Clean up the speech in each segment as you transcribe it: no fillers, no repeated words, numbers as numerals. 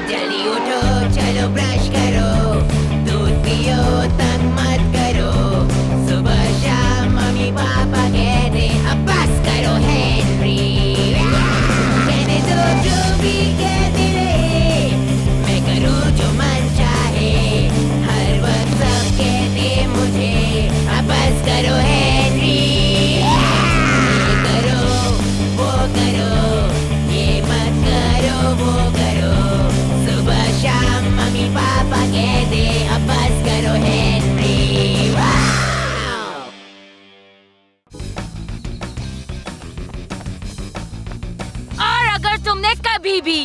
जल्दी उठो, चलो ब्रश करो, दूध पियो, तंग मत करो, सुबह शाम मम्मी पापा कहते अब बस करो हेनरी, कहने दो जो भी कहते रहे, मैं करूँ जो मन चाहे, हर वक्त सब कहते मुझे अब बस करो हेनरी, ये करो वो करो, ये मत करो वो करो, सुबह शाम मम्मी पापा कहते अब बस करो हेनरी। वाव! और अगर तुमने कभी भी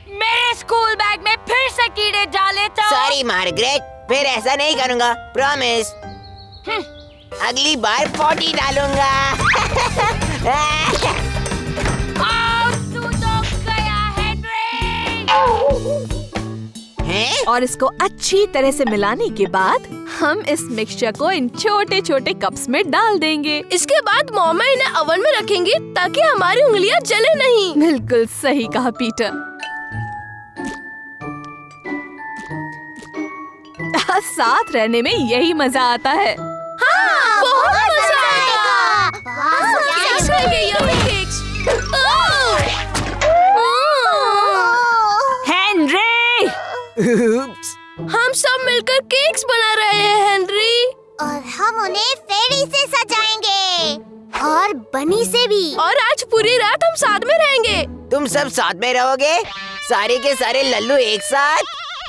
मेरे स्कूल बैग में फिर से कीड़े डाले तो सॉरी मार्गरेट, फिर ऐसा नहीं करूँगा, प्रॉमिस। अगली बार 40 डालूंगा। तू तो गया हेनरी। हैं? और इसको अच्छी तरह से मिलाने के बाद हम इस मिक्सचर को इन छोटे छोटे कप्स में डाल देंगे। इसके बाद मम्मा इन्हें ओवन में रखेंगी ताकि हमारी उंगलियां जले नहीं। बिल्कुल सही कहा पीटर। साथ रहने में यही मजा आता है। हाँ, बहुत मजा आएगा। केक्स खाएंगे, यम्मी केक्स। Henry, Oops! हम सब मिलकर केक्स बना रहे हैं हेनरी। और हम उन्हें फेरी से सजाएंगे और बनी से भी। और आज पूरी रात हम साथ में रहेंगे। तुम सब साथ में रहोगे? सारे के सारे लल्लू एक साथ?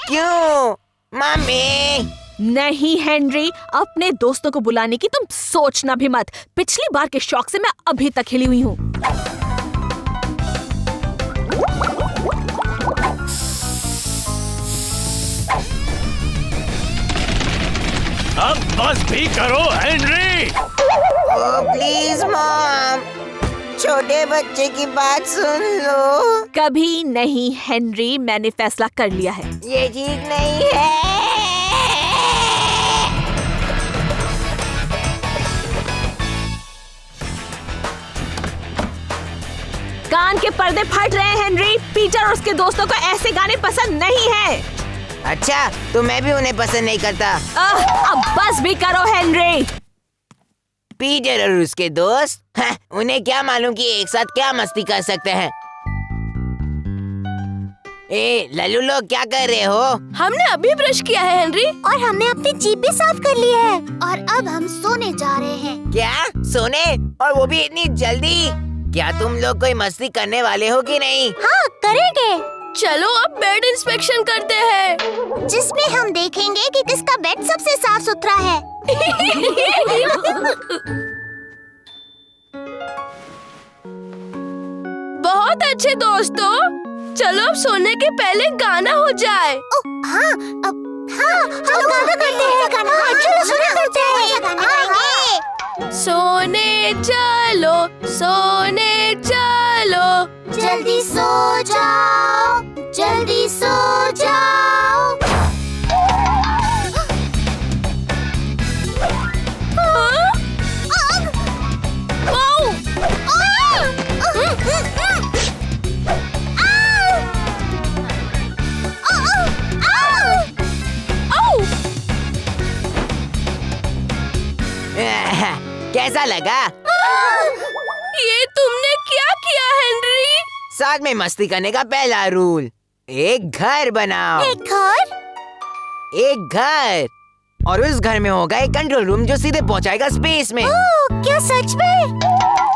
क्यों? मम्मी! नहीं हेनरी, अपने दोस्तों को बुलाने की तुम सोचना भी मत। पिछली बार के शौक से मैं अभी तक हिली हुई हूँ। अब बस भी करो हेनरी। ओह प्लीज मॉम, छोटे बच्चे की बात सुन लो। कभी नहीं हेनरी, मैंने फैसला कर लिया है। ये ठीक नहीं है। कान के पर्दे फट रहे हैं हेनरी। पीटर और उसके दोस्तों को ऐसे गाने पसंद नहीं है। अच्छा, तो मैं भी उन्हें पसंद नहीं करता। अब बस भी करो हेनरी। पीटर और उसके दोस्त, उन्हें क्या मालूम कि एक साथ क्या मस्ती कर सकते हैं। ए लल्लू लोग, क्या कर रहे हो? हमने अभी ब्रश किया है हेनरी। और हमने अपनी जीभ भी साफ कर ली है। और अब हम सोने जा रहे हैं। क्या सोने? और वो भी इतनी जल्दी? क्या तुम लोग कोई मस्ती करने वाले हो कि नहीं? हाँ, करेंगे। चलो अब बेड इंस्पेक्शन करते हैं, जिसमें हम देखेंगे कि किसका बेड सबसे साफ सुथरा है। बहुत अच्छे दोस्तों, चलो अब सोने के पहले गाना हो जाए। हाँ, हम गाना करते हैं। हाँ, चलो सुना करते हैं। गाना गाएंगे। सोने चलो, सोने चलो, जल्दी सो जाओ, जल्दी सो जाओ। कैसा लगा? ये तुमने क्या किया हेनरी? साथ में मस्ती करने का पहला रूल, एक घर बनाओ। एक घर? एक घर, और उस घर में होगा एक कंट्रोल रूम जो सीधे पहुंचाएगा स्पेस में। क्या सच में?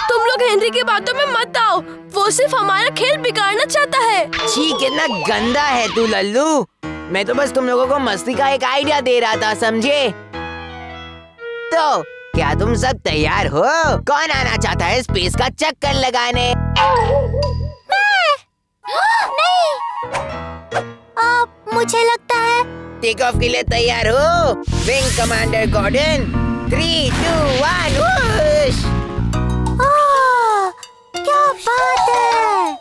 तुम लोग हेनरी की बातों में मत आओ, वो सिर्फ हमारा खेल बिगाड़ना चाहता है। छी, कितना गंदा है तू लल्लू। मैं तो बस तुम लोगों को मस्ती का एक आइडिया दे रहा था, समझे? तो क्या तुम सब तैयार हो? कौन आना चाहता है स्पेस का चक्कर लगाने? नहीं, मुझे लगता है। टेक ऑफ के लिए तैयार हो? Wing commander Gordon, 3, 2, 1, whoosh! क्या बात है!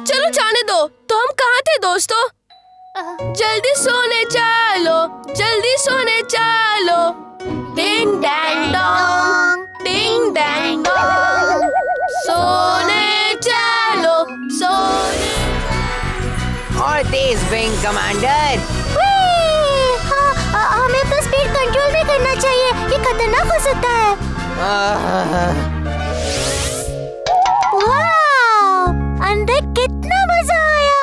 चलो जाने दो। तो हम कहाँ थे दोस्तों? जल्दी सोने चलो, जल्दी सोने चलो। डिंग डैंग डोंग, डिंग डैंग डोंग, सोने चलो, सोने। तेज विंग कमांडर। हमें अपना स्पीड कंट्रोल भी करना चाहिए, ये खतरनाक हो सकता है। वाह, अंदर कितना मजा आया।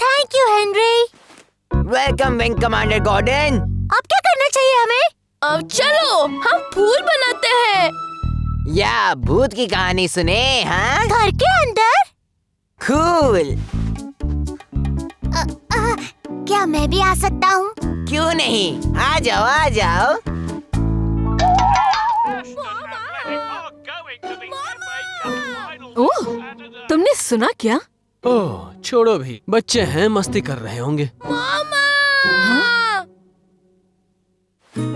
Thank you Henry. Welcome wing commander Gordon. अब क्या करना चाहिए हमें? अब चलो हम फूल बनाते हैं। या भूत की कहानी सुने? हाँ, घर के अंदर? कूल। क्या मैं भी आ सकता हूँ? क्यों नहीं, आ जाओ आ जाओ। ओह, तुमने सुना क्या? ओह, छोड़ो भी, बच्चे हैं, मस्ती कर रहे होंगे। मामा!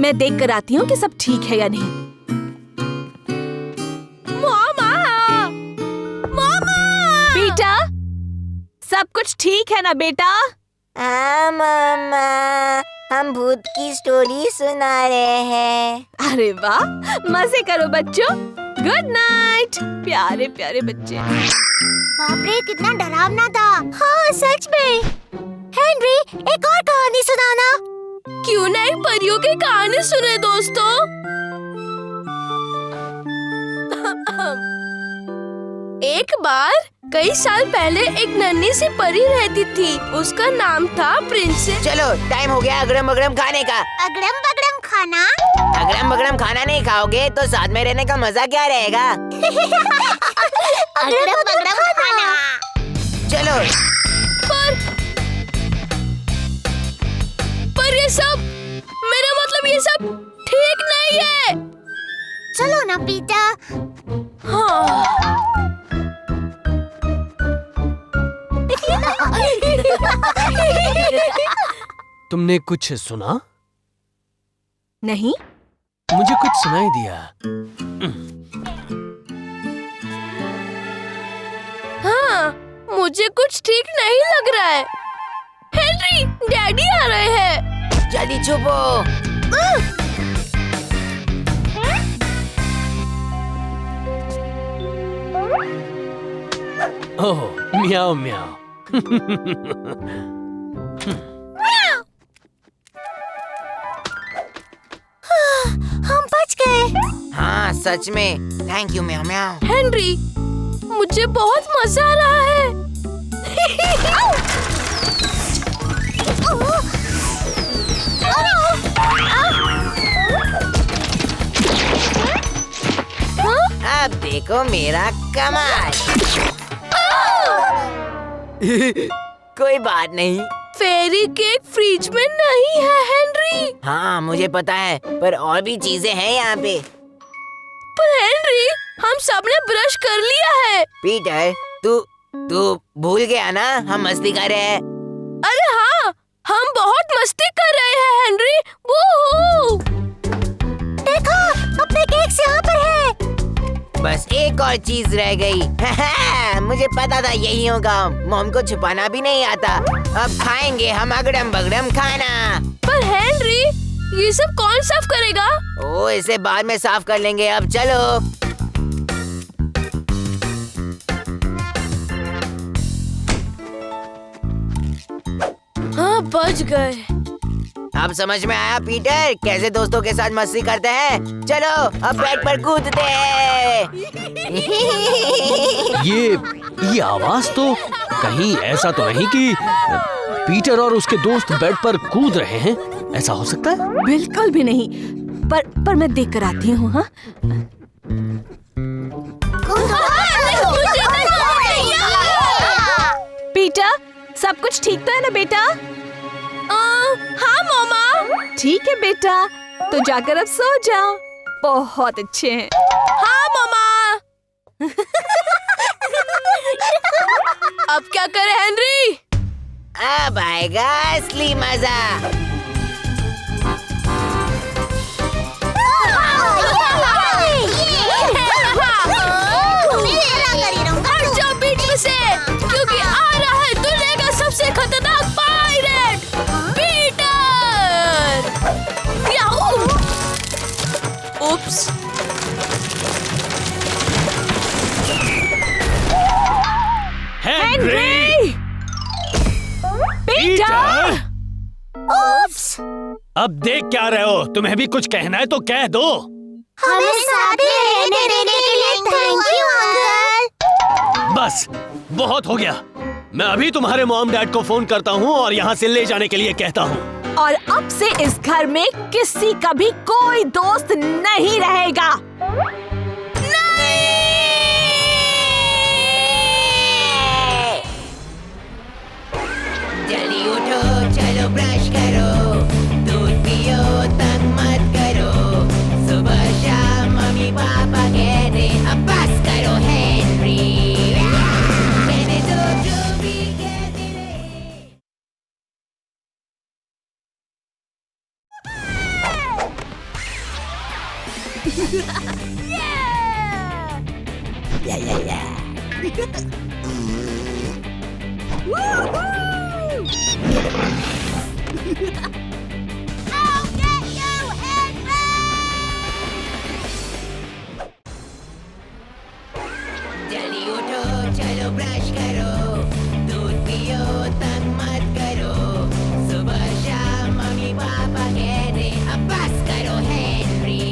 मैं देख कर आती हूँ कि सब ठीक है या नहीं। मामा! मामा! बेटा, सब कुछ ठीक है ना बेटा? हाँ मामा, हम भूत की स्टोरी सुना रहे हैं। अरे वाह, मजे करो बच्चों। गुड नाइट प्यारे प्यारे बच्चे। बाप रे, कितना डरावना था। हाँ सच में। हेनरी, एक और कहानी सुनाना। क्यों नहीं परियों की कहानी सुने दोस्तों? एक बार कई साल पहले एक नन्ही सी परी रहती थी। उसका नाम था प्रिंसेस। चलो टाइम हो गया अगड़म बगड़म खाने का। अगड़म बगड़म खाना? अगड़म बगड़म खाना नहीं खाओगे तो साथ में रहने का मजा क्या रहेगा? अगड़म बगड़म खाना। चलो। पर ये सब, मेरा मतलब ये सब ठीक नहीं है। चलो ना पीटा। हाँ। तुमने कुछ सुना? नहीं। मुझे कुछ सुनाई दिया। हाँ, मुझे कुछ ठीक नहीं लग रहा है। हेनरी, डैडी आ रहे हैं। जल्दी छुपो। ओह, म्याओ म्याओ। हम बच गए। हाँ सच में, thank you meow meow. Henry, मुझे बहुत मजा आ रहा है। अब देखो मेरा कमाल। कोई बात नहीं। फेरी केक फ्रिज में नहीं है हेनरी। हाँ मुझे पता है, पर और भी चीजें हैं यहाँ पे। पर हेनरी, हम सबने ब्रश कर लिया है। पीटर, तू भूल गया ना, हम मस्ती कर रहे हैं। अरे हाँ, हम बहुत मस्ती कर रहे हैं हेनरी। वूहू! देखो, अपने केक्स यहाँ पर है। बस एक और चीज रह गई। मुझे पता था यही होगा। मॉम को छुपाना भी नहीं आता। अब खाएंगे हम अगड़म बगड़म खाना। पर हेनरी, ये सब कौन साफ करेगा? ओ, इसे बाद में साफ कर लेंगे। अब चलो। हाँ, बच गए। अब समझ में आया पीटर, कैसे दोस्तों के साथ मस्ती करते हैं। चलो अब बेड पर कूदते हैं। ये आवाज तो कहीं ऐसा तो नहीं कि पीटर और उसके दोस्त बेड पर कूद रहे हैं? ऐसा हो सकता है? बिल्कुल भी नहीं। पर मैं देख कर आती हूँ। हाँ, पीटर, सब कुछ ठीक तो है ना बेटा? हाँ मामा। ठीक है बेटा, तो जाकर अब सो जाओ। बहुत अच्छे हैं। हाँ मामा। अब क्या करें हेनरी? अब आएगा असली मजा। हट जाओ बीच में से, क्योंकि आ रहा है दुनिया का सबसे खतरनाक पायरेट, पीटर। याहू! उप्स। हेनरी! अब देख क्या रहे हो? तुम्हें भी कुछ कहना है तो कह दो। हमें साथ रहने देने के लिए थैंक यू अंकल। बस बहुत हो गया। मैं अभी तुम्हारे मॉम डैड को फोन करता हूँ और यहाँ से ले जाने के लिए कहता हूँ। और अब से इस घर में किसी का भी कोई दोस्त नहीं रहेगा। जल्दी उठो, चलो ब्रश करो, दूध पियो, तंग मत करो। सुबह शाम मम्मी पापा कहते अब बस करो हेनरी। कहने दो जो भी कहते रहे। जल्दी उठो, चलो ब्रश करो, दूध पियो, तंग मत करो। सुबह शाम मम्मी पापा कहते अब बस करो हेनरी।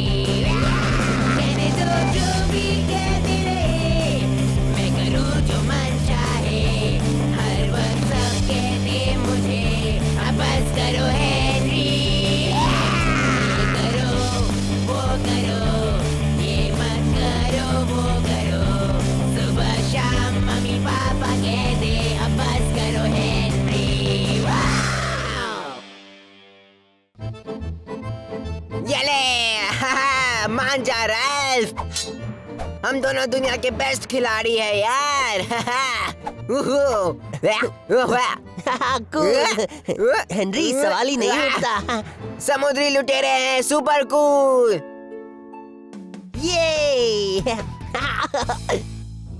कहने दो जो भी कहते रहे, मैं करूँ जो मन चाहे। हर वक्त सब कहते मुझे अब बस करो हेनरी। ये करो, वो करो, ये मत करो, वो करो। सुबह शाम मम्मी पापा कहते अब बस करो हेनरी। वाओ! येले! मान जा रैल्फ। हम दोनों दुनिया के बेस्ट खिलाड़ी हैं यार। हेनरी, सवाल ही नहीं उठता। समुद्री लुटेरे हैं, सुपर कूल। ये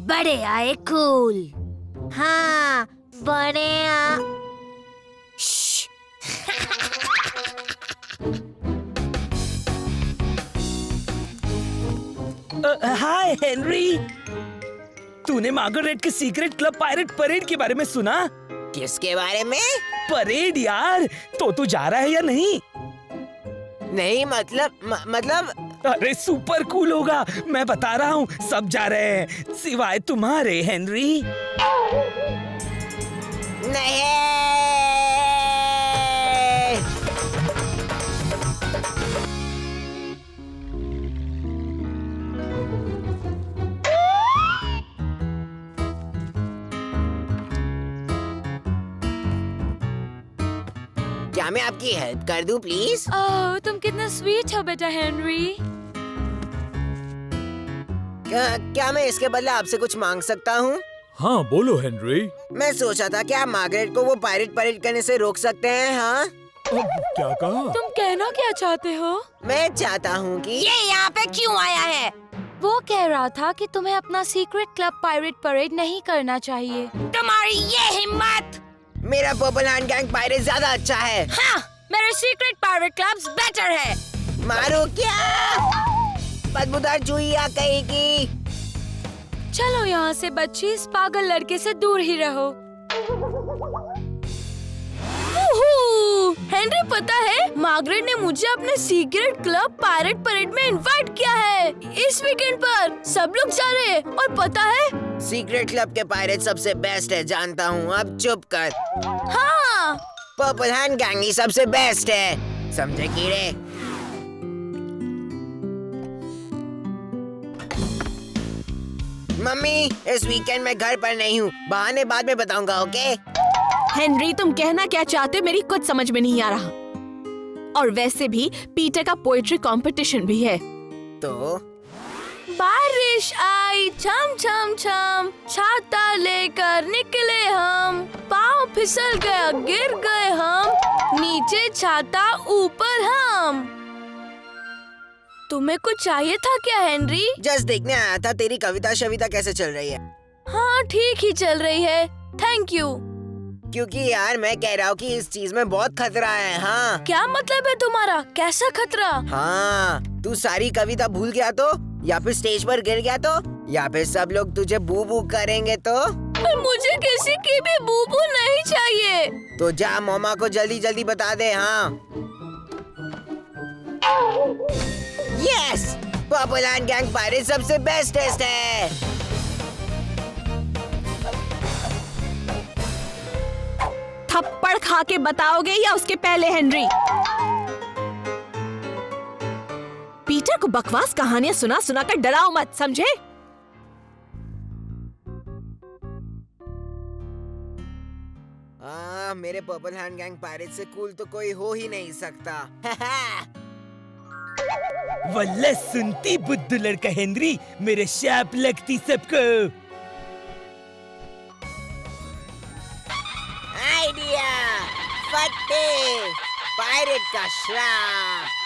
बड़े आए कूल। हाँ, बड़े हाय हेनरी, तूने मार्गरेट के सीक्रेट क्लब पायरेट परेड के बारे में सुना? किसके बारे में? परेड यार, तो तू जा रहा है या नहीं? नहीं मतलब अरे सुपर कूल होगा, मैं बता रहा हूँ, सब जा रहे हैं सिवाय तुम्हारे हेनरी। नहीं। क्या मैं आपकी हेल्प कर दूं प्लीज? ओह, तुम कितना स्वीट हो बेटा हेनरी। क्या मैं इसके बदले आपसे कुछ मांग सकता हूँ? हाँ बोलो हेनरी। मैं सोचा था कि आप मार्गरेट को वो पायरेट परेड करने से रोक सकते हैं। हाँ, क्या कहा? तुम कहना क्या चाहते हो? मैं चाहता हूँ कि ये यहाँ पे क्यों आया है? वो कह रहा था कि तुम्हें अपना सीक्रेट क्लब पायरेट परेड नहीं करना चाहिए। तुम्हारी ये हिम्मत! मेरा पर्पल हैंड गैंग पायरेट ज्यादा अच्छा है। हाँ, मेरे सीक्रेट पायरेट क्लब्स बेटर है। मारो क्या? बदबूदार चूहिया कहेगी। चलो यहाँ से बच्ची, इस पागल लड़के से दूर ही रहो। हेनरी, पता है मार्गरेट ने मुझे अपने सीक्रेट क्लब पायरेट परेड में इनवाइट किया है। इस वीकेंड पर सब लोग जा रहे हैं और पता है सीक्रेट क्लब के पायरेट सबसे बेस्ट है, जानता हूँ। अब चुप कर। हाँ, पर्पल हैंड गैंग ही सबसे बेस्ट है, समझे कीड़े? मम्मी, इस वीकेंड मैं घर पर नहीं हूँ, बहाने बाद में बताऊंगा, ओके? हेनरी, तुम कहना क्या चाहते मेरी कुछ समझ में नहीं आ रहा। और वैसे भी पीटर का पोएट्री कंपटीशन भी है। तो बारिश आई छम छम छम, छाता लेकर निकले हम, पाँव फिसल गया गिर गए हम, नीचे छाता ऊपर हम। तुम्हें कुछ चाहिए था क्या हेनरी? जस्ट देखने आया था तेरी कविता शविता कैसे चल रही है। हाँ, ठीक ही चल रही है, थैंक यू। क्योंकि यार मैं कह रहा हूँ कि इस चीज में बहुत खतरा है। हाँ, क्या मतलब है तुम्हारा? कैसा खतरा? हाँ, तू सारी कविता भूल गया तो, या फिर स्टेज पर गिर गया तो, या फिर सब लोग तुझे बू बू करेंगे तो? पर मुझे किसी की भी बू बू नहीं चाहिए। तो जा मम्मा को जल्दी जल्दी बता दे। हाँ, yes, purple hand gang pirate सबसे बेस्ट टेस्ट है। थप्पड़ खा के बताओगे या उसके पहले हेनरी? पीटर को बकवास कहानियां सुना सुना कर डराओ मत, समझे? मेरे पर्पल हैंड गैंग पायरेट से कूल तो कोई हो ही नहीं सकता। वल्ला सुनती बुद्धू लड़का हेनरी, मेरे शाप लगती सबको। आइडिया, फट्टे, पायरेट का श्राप।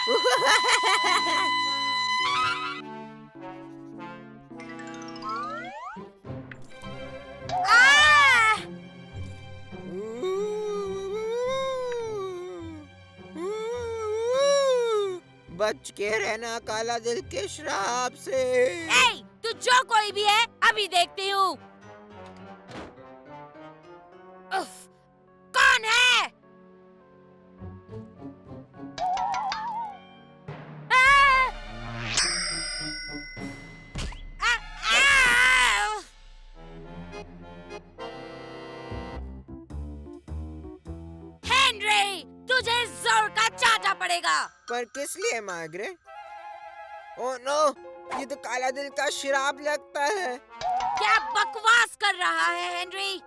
बच के रहना काला दिल के श्राप से। तू जो कोई भी है, अभी देखती हूँ। कौन है? हेनरी, तुझे जोर का चाटा पड़ेगा। पर किस लिए मार्गरेट? ओह नो, ये तो काला दिल का श्राप लगता है। क्या बकवास कर रहा है हेनरी?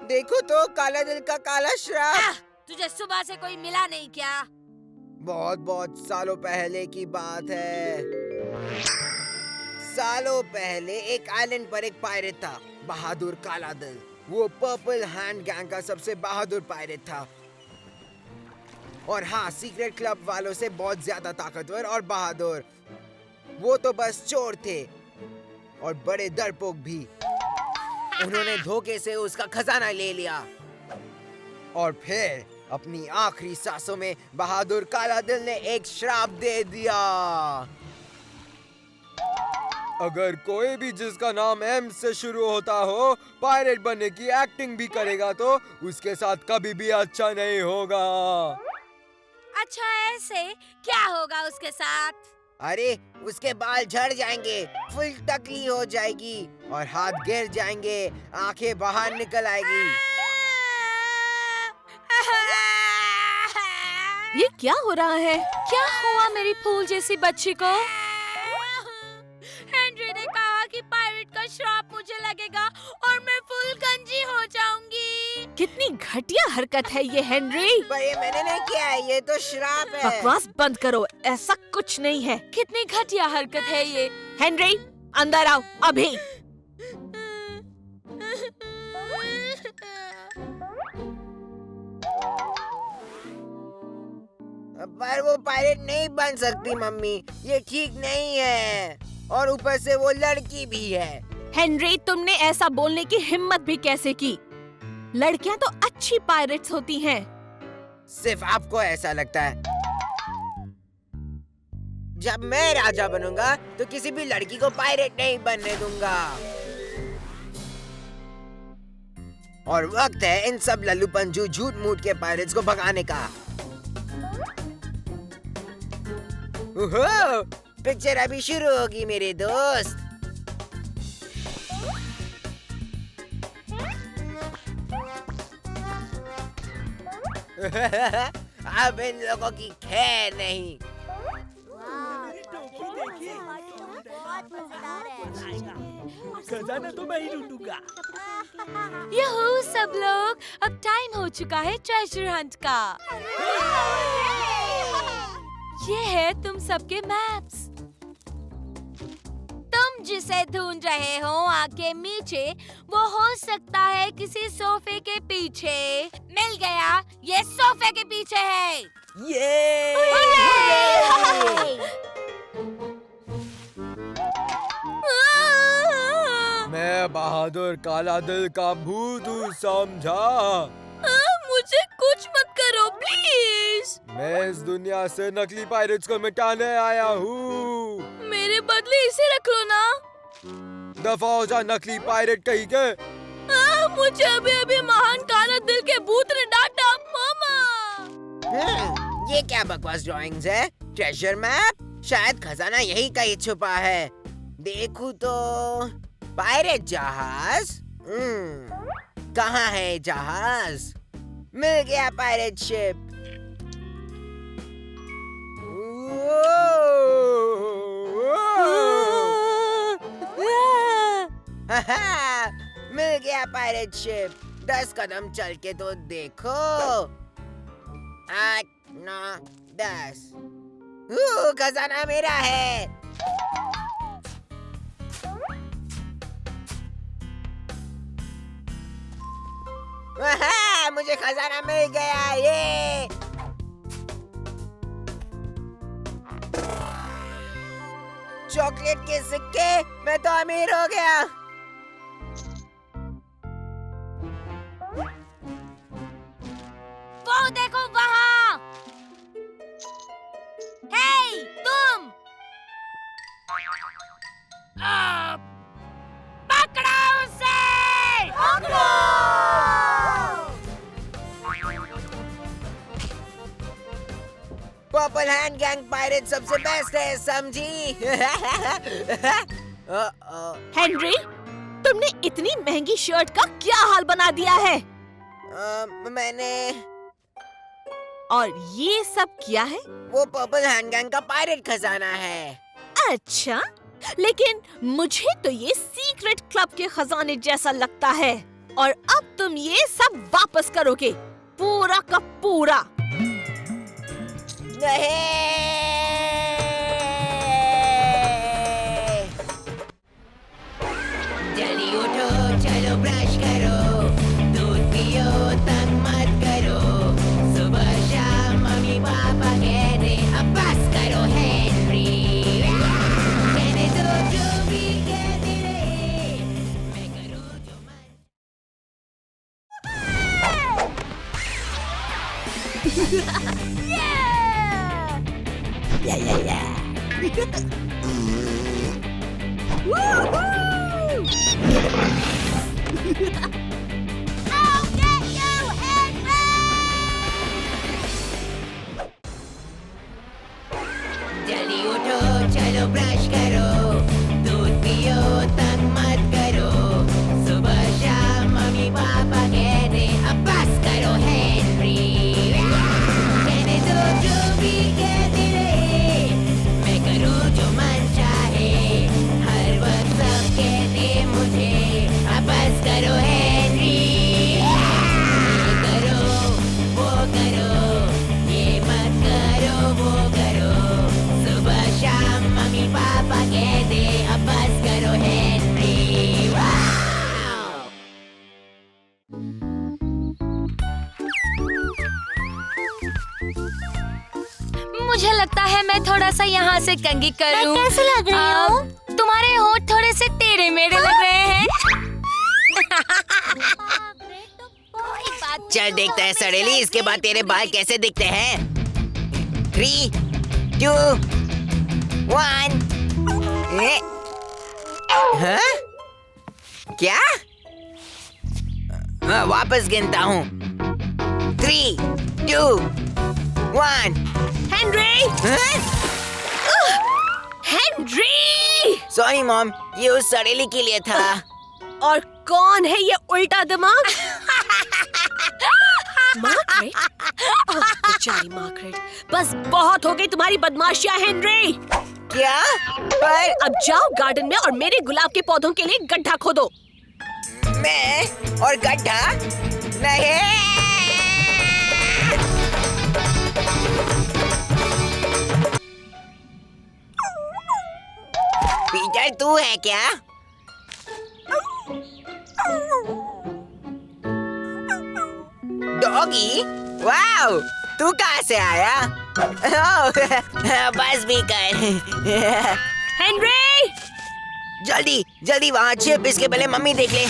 देखो तो, काला दिल का काला श्राप। तुझे सुबह से कोई मिला नहीं क्या? बहुत बहुत सालों पहले की बात है। सालों पहले एक आइलैंड पर एक पायरेट था, बहादुर काला दिल। वो पर्पल हैंड गैंग का सबसे बहादुर पायरेट था। और हाँ, सीक्रेट क्लब वालों से बहुत ज्यादा ताकतवर और बहादुर। वो तो बस चोर थे और बड़े डरपोक भी। उन्होंने धोखे से उसका खजाना ले लिया और फिर अपनी आखिरी सांसों में बहादुर काला दिल ने एक श्राप दे दिया। अगर कोई भी जिसका नाम एम से शुरू होता हो पायरेट बनने की एक्टिंग भी करेगा तो उसके साथ कभी भी अच्छा नहीं होगा। अच्छा, ऐसे क्या होगा उसके साथ? अरे, उसके बाल झड़ जाएंगे, फुल टकली हो जाएगी और हाथ गिर जाएंगे, आंखें बाहर निकल आएगी। ये क्या हो रहा है? क्या हुआ मेरी फूल जैसी बच्ची को? हेनरी ने कहा कि पायरेट का श्राप मुझे लगेगा और मैं फुल गंजी हो जाऊंगी। कितनी घटिया हरकत है ये हेनरी। पर ये मैंने नहीं किया है, ये तो श्राप है। बकवास बंद करो, ऐसा कुछ नहीं है। कितनी घटिया हरकत है ये। हेनरी, अंदर आओ अभी। पर वो पायरेट नहीं बन सकती मम्मी, ये ठीक नहीं है। और ऊपर से वो लड़की भी है। हेनरी, तुमने ऐसा बोलने की हिम्मत भी कैसे की? लड़कियां तो अच्छी पायरेट्स होती हैं। सिर्फ आपको ऐसा लगता है। जब मैं राजा बनूंगा तो किसी भी लड़की को पायरेट नहीं बनने दूंगा। और वक्त है इन सब लल्लू पंजू झूठ मूठ के पायरेट्स को भगाने का। ओहो, पिक्चर अभी शुरू होगी मेरे दोस्त। अब इन लोगों की खैर नहीं। खजाना तो मैं ही ढूंढूंगा। यहू सब लोग, अब टाइम हो चुका है ट्रेजर हंट का। ये है तुम सबके मैप्स। तुम जिसे ढूंढ रहे हो आगे नीचे, वो हो सकता है किसी सोफे के पीछे। मिल गया, ये सोफे के पीछे है। मैं बहादुर काला दिल का भूत हूँ, समझा? मुझे कुछ मत करो प्लीज। मैं इस दुनिया से नकली पायरेट्स को मिटाने आया हूँ। मेरे बदले इसे रख लो ना। दफा हो जा नकली पायरेट कहीं के। मुझे अभी अभी महान काला दिल के भूत ने डांटा। मामा, ये क्या बकवास ड्राइंग्स है? Treasure map? शायद खजाना यही कहीं छुपा है। देखूं तो पायरेट जहाज। कहाँ है जहाज? मिल गया पायरेट शिप। मिल गया पायरेट शिप। 10 कदम चल के तो देखो। 8, 9, 10। खजाना मेरा है। मुझे खजाना मिल गया। ये चॉकलेट के सिक्के। मैं तो अमीर हो गया। वो देखो वहाँ। हे तुम, पकड़ो उसे। पर्पल हैंड गैंग पायरेट सबसे बेस्ट है, समझी? हेनरी, तुमने इतनी महंगी शर्ट का क्या हाल बना दिया है? मैंने और ये सब क्या है? वो पर्पल हैंड गैंग का पायरेट खजाना है। अच्छा, लेकिन मुझे तो ये सीक्रेट क्लब के खजाने जैसा लगता है। और अब तुम ये सब वापस करोगे, पूरा का पूरा। जल्दी उठो, चलो ब्रश करो, दूध पियो, तंग मत करो। सुबह शाम मम्मी पापा कहते अब बस करो हेनरी। कहने दो जो भी कहते रहे, मैं करूँ जो मन। जल्दी उठो, चलो ब्रश करो, दूध पियो, तंग मत करो। सुबह शाम मम्मी पापा कहते अब बस करो हेनरी। कहने दो जो भी कहते रहे, मैं करूँ जो मन चाहे। हर वक्त सब कहते मुझे अब बस करो हेनरी। ये करो, वो करो, ये मत करो, वो करो। सुबह शाम मम्मी पापा कहते अब बस करो हेनरी। वाव! मुझे लगता है मैं थोड़ा सा यहाँ से कंघी कर लूं। कैसे लग रही हूँ? तुम्हारे होंठ थोड़े से टेढ़े मेढ़े लग रहे हैं। चल देखते हैं सड़ेली, इसके बाद तेरे बाल कैसे दिखते हैं। 3, 2, 1। हाँ? क्या? वापस गिनता हूँ। 3, 2, 1। हेनरी! हेनरी! सॉरी मॉम, ये उस सड़ेली के लिए था। और कौन है ये उल्टा दिमाग? मार्गरेट? ओह, बेचारी मार्गरेट। बस बहुत हो गई तुम्हारी बदमाशियां, हेनरी। क्या? पर अब जाओ गार्डन में और मेरे गुलाब के पौधों के लिए गड्ढा खोदो। मैं और गड्ढा? नहीं। पीटर, तू है क्या? डॉगी? वाओ, तू कहाँ से आया? बस भी कर। हेनरी! जल्दी जल्दी वहाँ छिप, इसके पहले मम्मी देख ले।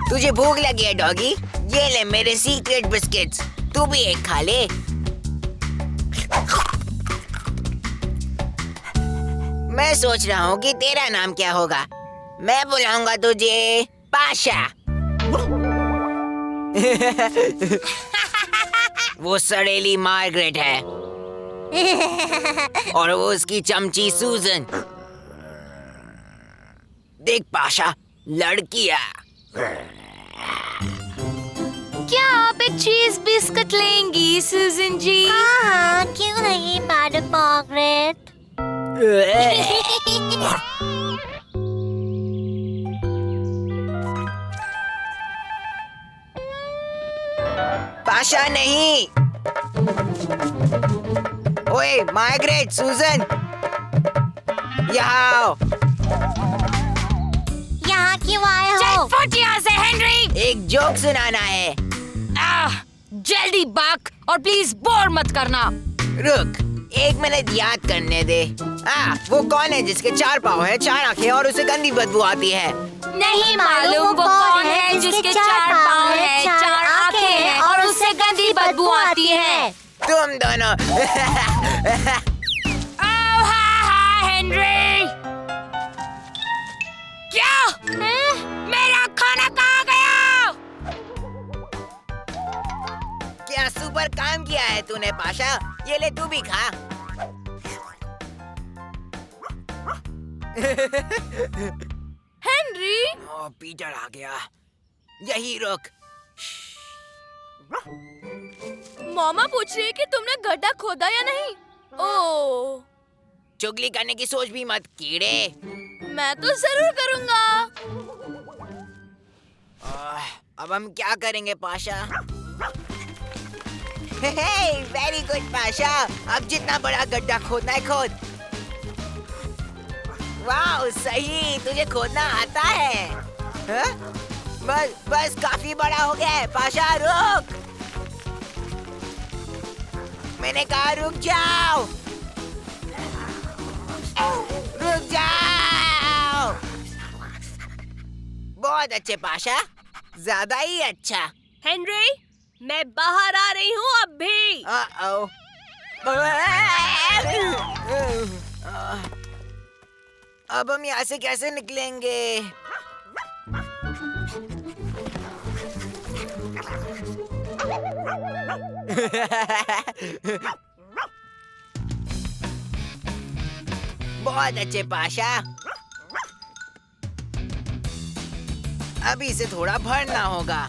तुझे भूख लगी है डॉगी? ये ले मेरे सीक्रेट बिस्किट्स, तू भी एक खा ले। मैं सोच रहा हूँ कि तेरा नाम क्या होगा। मैं बुलाऊंगा तुझे पाशा। वो सड़ेली मार्गरेट है और वो उसकी चमची सूजन। देख पाशा, लड़कियां। क्या आप एक चीज बिस्कुट लेंगी सूजन जी? हाँ, क्यों नहीं मैडम मार्गरेट? पाशा नहीं। ओए मार्गरेट, सूजन, यहाँ आओ। यहाँ क्यों आए हो? चल फुट यहाँ से हेनरी। एक जोक सुनाना है। जल्दी भाग और प्लीज बोर मत करना। रुक, 1 मिनट याद करने दे। वो कौन है जिसके 4 पाँव है, 4 आंखें और उसे गंदी बदबू आती है? नहीं मालूम वो कौन है जिसके 4 पाँव है, 4 आंखें हैं और उससे गंदी बदबू आती है? तुम दोनों। हेनरी, क्या? मेरा खाना कहाँ गया? क्या सुपर काम किया है तूने पाशा? ये ले, तू भी खा। हेनरी, ओ, पीटर आ गया। यही रुक। मामा पूछ रही है कि तुमने गड्ढा खोदा या नहीं। ओह, चुगली करने की सोच भी मत, कीड़े। मैं तो जरूर करूँगा। अब हम क्या करेंगे पाशा? Very good Pasha. अब जितना बड़ा गड्ढा खोदना है खोद। वाह, सही, तुझे खोदना आता है। बस काफी बड़ा हो गया है। पाशा रुक, मैंने कहा रुक जाओ। रुक जाओ। बहुत अच्छे पाशा, ज्यादा ही अच्छा। हेनरी, मैं बाहर आ रही हूँ अब भी। अब हम यहाँ से कैसे निकलेंगे? बहुत अच्छे पाशा। अभी इसे थोड़ा भरना होगा।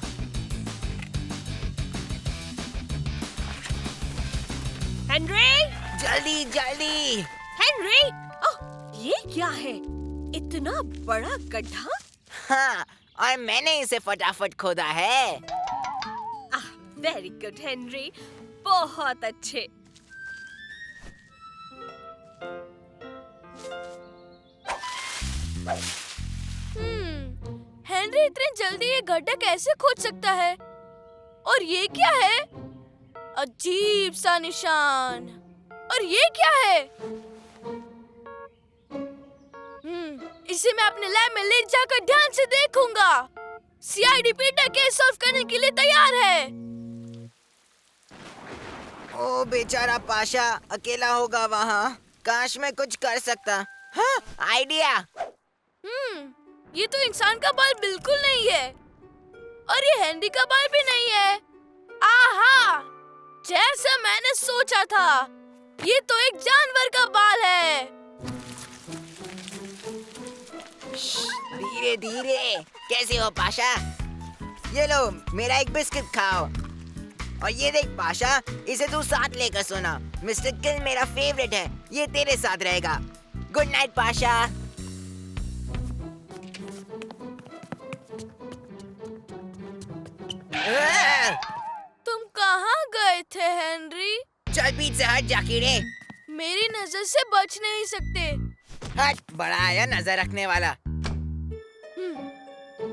हेनरी, जल्दी जल्दी। हेनरी, ये क्या है? इतना बड़ा गड्ढा? हाँ, और मैंने इसे फटाफट खोदा है। वेरी गुड हेनरी, बहुत अच्छे। हेनरी इतनी जल्दी ये गड्ढा कैसे खोद सकता है? और ये क्या है? अजीब सा निशान। और ये क्या है? इसे मैं अपने लैब में ले जाकर ध्यान से देखूंगा। सीआईडी पीटर केस सॉल्व करने के लिए तैयार है। ओ बेचारा पाशा अकेला होगा वहाँ। काश मैं कुछ कर सकता। हाँ, आइडिया। ये तो इंसान का बाल बिल्कुल नहीं है और ये हेनरी का बाल भी नहीं है। आहा, जैसा मैंने सोचा था, ये तो एक जानवर का बाल है। धीरे धीरे। कैसे हो पाशा? ये लो, मेरा एक बिस्किट खाओ। और ये देख पाशा, इसे तू साथ लेकर सोना। मिस्टर किल मेरा फेवरेट है, ये तेरे साथ रहेगा। Good night Pasha. तुम कहाँ गए थे हेनरी? चल बीच से हट जा कीड़े। मेरी नजर से बच नहीं सकते। हट, बड़ा आया नजर रखने वाला।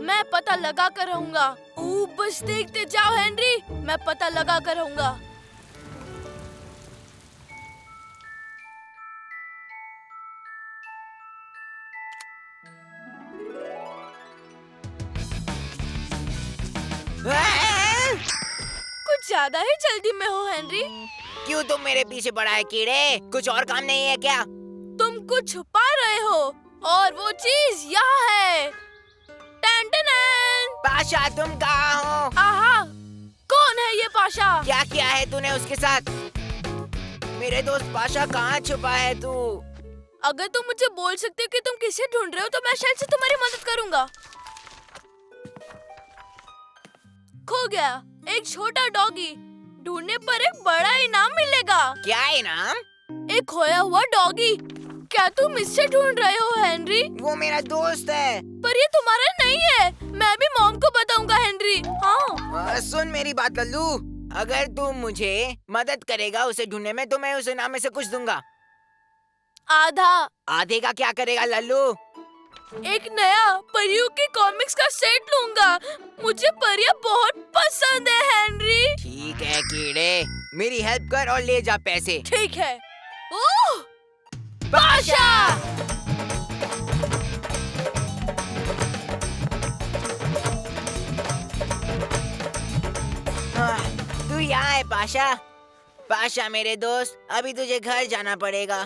मैं पता लगा कर रहूंगा। बस देखते जाओ हेनरी, मैं पता लगा कर रहूंगा। कुछ ज्यादा ही जल्दी में हो हेनरी। क्यों तुम मेरे पीछे पड़ा है कीड़े? कुछ और काम नहीं है क्या? तुम कुछ छुपा रहे हो और वो चीज यहाँ है। Ton ton ton. पाशा तुम कहाँ हो? आहा, कौन है ये पाशा? क्या किया है तूने उसके साथ? मेरे दोस्त पाशा कहाँ छुपा है तू? अगर तुम मुझे बोल सकते हो कि तुम किसे ढूंढ रहे हो तो मैं शायद से तुम्हारी मदद करूंगा। खो गया एक छोटा डॉगी, ढूंढने पर एक बड़ा इनाम मिलेगा। क्या इनाम? एक खोया हुआ डॉगी। क्या तुम इससे ढूंढ रहे हो हेनरी? वो मेरा दोस्त है। पर ये तुम्हारा नहीं है। मैं भी मॉम को बताऊंगा हेनरी। हाँ। सुन मेरी बात लल्लू, अगर तू मुझे मदद करेगा उसे ढूंढने में तो मैं उस इनाम में से कुछ दूंगा। आधा। आधे का क्या करेगा लल्लू? एक नया परियों के कॉमिक्स का सेट लूंगा। मुझे परियां बहुत पसंद है हेनरी। ठीक है कीड़े, मेरी हेल्प कर और ले जा पैसे। ठीक है। ओह! पाशा! तू यहाँ है पाशा? पाशा मेरे दोस्त, अभी तुझे घर जाना पड़ेगा।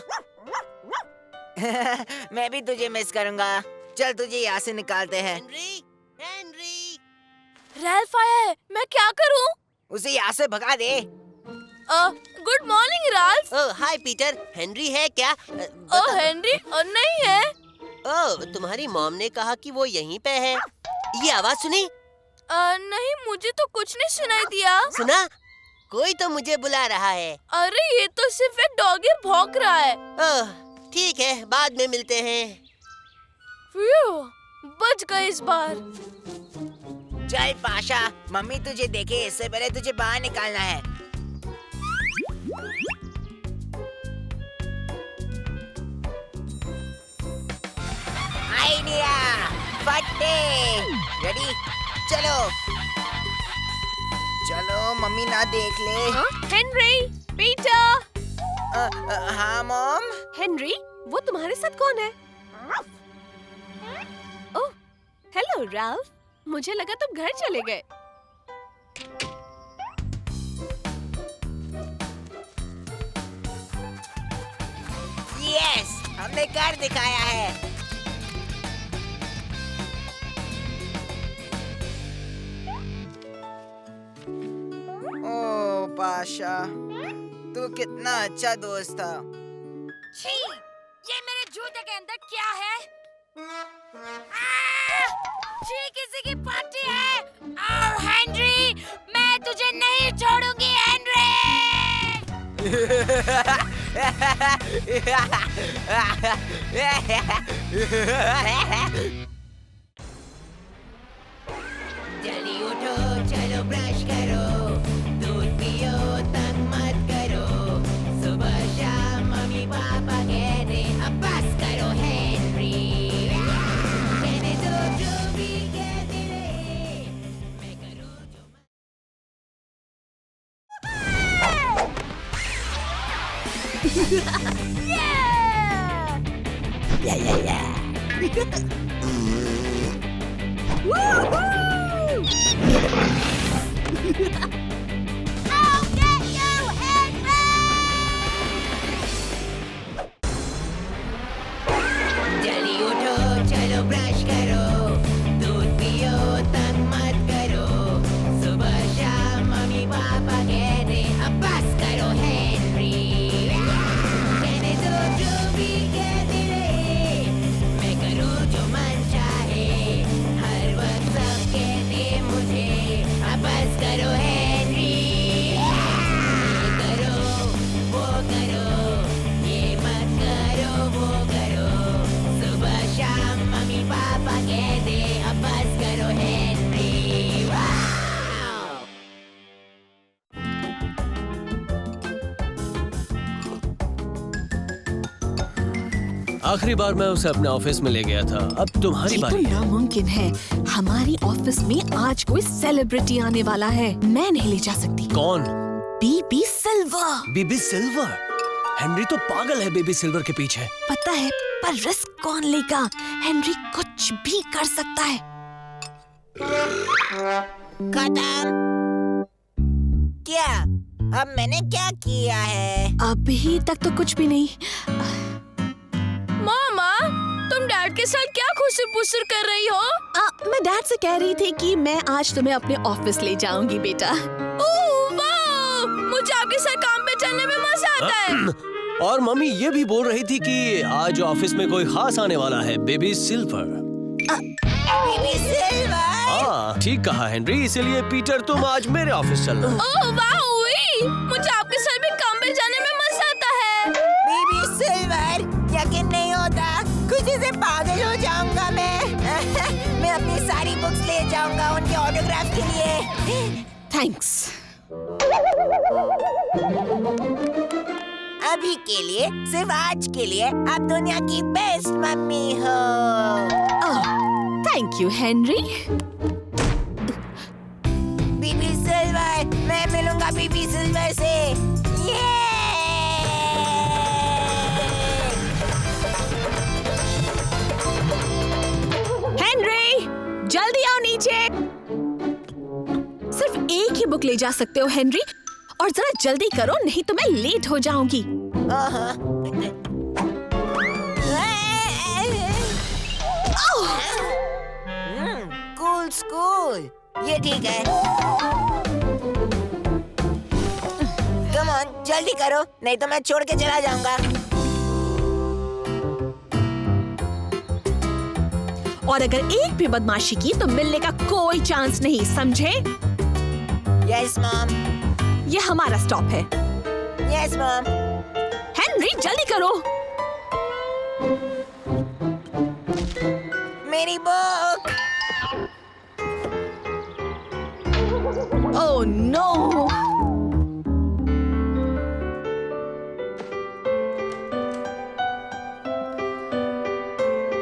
मैं भी तुझे मिस करूंगा। चल तुझे यहाँ से निकालते हैं। हेनरी, रैल्फ आया है, मैं क्या करूं? उसे यहाँ से भगा दे। Good morning Ralph. Oh hi Peter, Henry है क्या? ओह हेनरी, नहीं है। ओह, तुम्हारी मॉम ने कहा कि वो यहीं पे है। ये आवाज सुनी? नहीं, मुझे तो कुछ नहीं सुनाई दिया। सुना? कोई तो मुझे बुला रहा है। अरे ये तो सिर्फ एक डॉगी भौंक रहा है। ओह, ठीक है, बाद में मिलते हैं। बच गए इस बार। चल पाशा, मम्मी तुझे देखे इससे पहले तुझे बाहर निकालना है। आइडिया, फट्टे, रेडी? चलो चलो, मम्मी ना देख ले। Henry, Peter. हाँ मॉम। हेनरी, वो तुम्हारे साथ कौन है? ओह, हेलो राल्फ। मुझे लगा तुम घर चले गए। यस, हमने कर दिखाया है। ओ पाशा, तू कितना अच्छा दोस्त था। छी, ये मेरे जूते के अंदर क्या है? छी, किसी की पार्टी है। और हेनरी, मैं तुझे नहीं छोड़ूंगी हेनरी। जल्दी उठो, चलो ब्रश करो, दूध पियो, तंग मत करो। सुबह शाम मम्मी पापा कहते अब बस करो हेनरी। कहने दो जो भी कहते रहे, मैं करूँ जो जल्दी उठो, चलो ब्रश करो, दूध पियो, तंग मत करो। सुबह शाम मम्मी पापा कहते अब बस करो हेनरी। कहने दो जो भी कहते रहे, मैं करूँ जो मन चाहे। हर वक्त सब कहते मुझे अब बस करो हेनरी। ये करो, वो करो, ये मत करो, वो करो। सुबह शाम मम्मी पापा कहते अब बस करो हेनरी। वाओ! आखिरी बार मैं उसे अपने ऑफिस में ले गया था। अब तुम्हारी ये तो बारी है। नामुमकिन है। हमारी ऑफिस में आज कोई सेलिब्रिटी आने वाला है। मैं नहीं ले जा सकती। कौन? बीबी सिल्वर। Baby silver? हेनरी तो पागल है बेबी सिल्वर के पीछे। पता है, पर रिस्क कौन लेगा? हेनरी कुछ भी कर सकता है। खत्म। क्या? अब मैंने क्या किया है? अभी तक तो कुछ भी नहीं। मामा, तुम डैड के साथ क्या खुसर-पुसर कर रही हो? मैं डैड से कह रही थी कि मैं आज तुम्हें अपने ऑफिस ले जाऊंगी बेटा। ओह वाह! मुझे आपके साथ काम पे चलने में मजा आता है। और मम्मी ये भी बोल रही थी कि आज ऑफिस में कोई खास आने वाला है, बेबी सिल्वर। Baby silver. हाँ ठीक कहा हेनरी, इसीलिए पीटर तुम आज मेरे ऑफिस चलना। ओह वाह हुई! मुझे आपके साथ भी काम पे जाने में मजा आता है। बेबी सिल्वर, यकीन नहीं होता, खुशी से पागल हो जाऊंगा मैं। मैं अपनी सारी बुक्स ले जाऊंगा उनके ऑटोग्राफ के लिए। थैंक्स। अभी के लिए, सिर्फ आज के लिए, आप दुनिया की बेस्ट मम्मी हो। Thank you Henry. Baby silver, मैं मिलूंगा बेबी सिल्वर से। ये हेनरी जल्दी आओ नीचे। सिर्फ एक ही बुक ले जा सकते हो हेनरी, और जरा जल्दी करो नहीं तो मैं लेट हो जाऊंगी। कूल स्कूल, ये ठीक है। कम ऑन, जल्दी करो, नहीं तो मैं छोड़ के चला जाऊंगा। और अगर एक भी बदमाशी की तो मिलने का कोई चांस नहीं, समझे? Yes mom. ये हमारा स्टॉप है। Yes mom. हेनरी जल्दी करो। मेरी बुक। Oh no.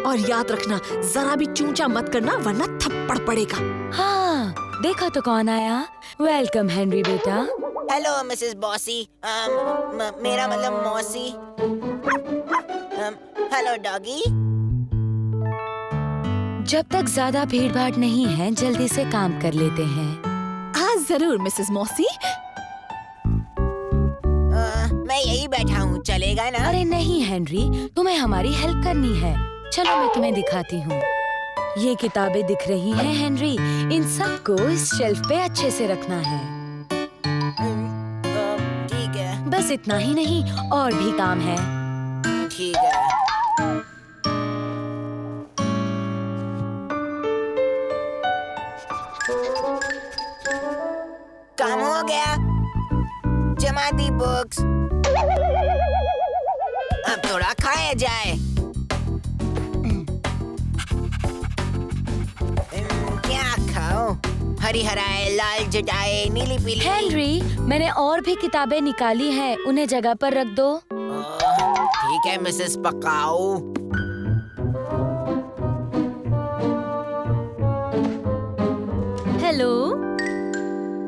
और याद रखना, जरा भी चूंचा मत करना वरना थप्पड़ पड़ेगा। हाँ, देखा तो कौन आया। वेलकम हेनरी बेटा। Hello Mrs bossy. मेरा मतलब मौसी। Hello doggy. जब तक ज्यादा भीड़ भाड़ नहीं है, जल्दी से काम कर लेते हैं। हाँ जरूर मिसेस मौसी। मैं यही बैठा हूँ, चलेगा ना? अरे नहीं हेनरी, तुम्हें हमारी हेल्प करनी है। चलो मैं तुम्हें दिखाती हूँ। ये किताबें दिख रही हैं हेनरी, इन सब को इस शेल्फ पे अच्छे से रखना है। ठीक है। बस इतना ही नहीं, और भी काम है। ठीक है। काम हो गया, जमा दी बुक्स। अब थोड़ा खाया जाए। क्या खाओ? हरी हराए, लाल जटाए, नीली पीली। हेनरी, मैंने और भी किताबें निकाली हैं, उन्हें जगह पर रख दो। ठीक है मिसेस पकाओ। Hello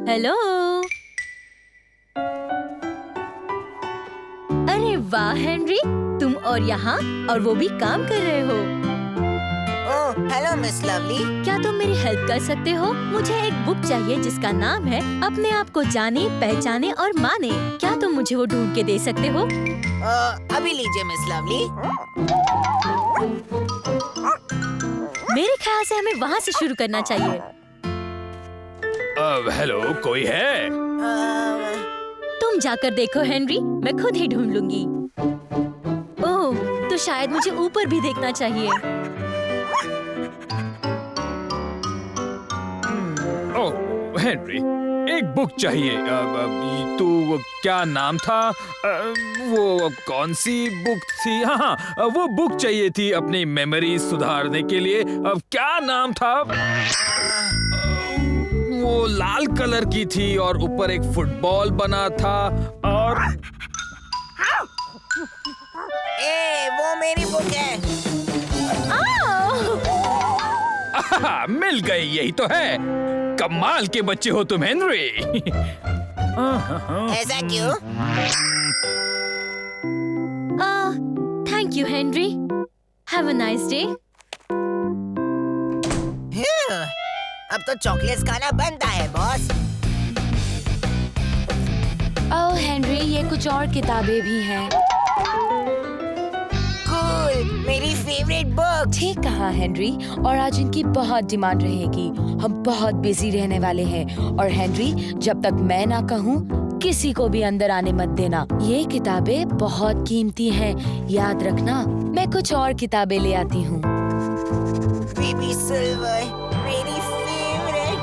hello. अरे वाह हेनरी, तुम और यहाँ, और वो भी काम कर रहे हो। Oh hello miss lovely. क्या तुम मेरी हेल्प कर सकते हो? मुझे एक बुक चाहिए जिसका नाम है अपने आप को जाने, पहचाने और माने। क्या तुम मुझे वो ढूंढ के दे सकते हो? अभी लीजिए मिस लवली। मेरे ख्याल से हमें वहाँ से शुरू करना चाहिए। हेलो, कोई है? तुम जाकर देखो हेनरी, मैं खुद ही ढूंढ लूंगी। ओह, तो शायद मुझे ऊपर भी देखना चाहिए। ओह हेनरी, एक बुक चाहिए। तो क्या नाम था? वो कौन सी बुक थी? हाँ, वो बुक चाहिए थी अपनी मेमोरी सुधारने के लिए। अब क्या नाम था? वो लाल कलर की थी और ऊपर एक फुटबॉल बना था। और वो मेरी बुक है। मिल गई, यही तो है। कमाल के बच्चे हो तुम हेनरी। ऐसा क्यों? Thank you Henry. Have a nice day. अब तो चॉकलेट्स खाना बनता है बॉस। ओह हेनरी, ये कुछ और किताबें भी हैं। कूल, मेरी फेवरेट बुक। बुक्स। ठीक कहा हेनरी, और आज इनकी बहुत डिमांड रहेगी। हम बहुत बिजी रहने वाले हैं। और हेनरी, जब तक मैं ना कहूँ किसी को भी अंदर आने मत देना। ये किताबें बहुत कीमती हैं, याद रखना। मैं कुछ और किताबें ले आती हूँ। बेबी सिल्वर, मेरी फेवरेट।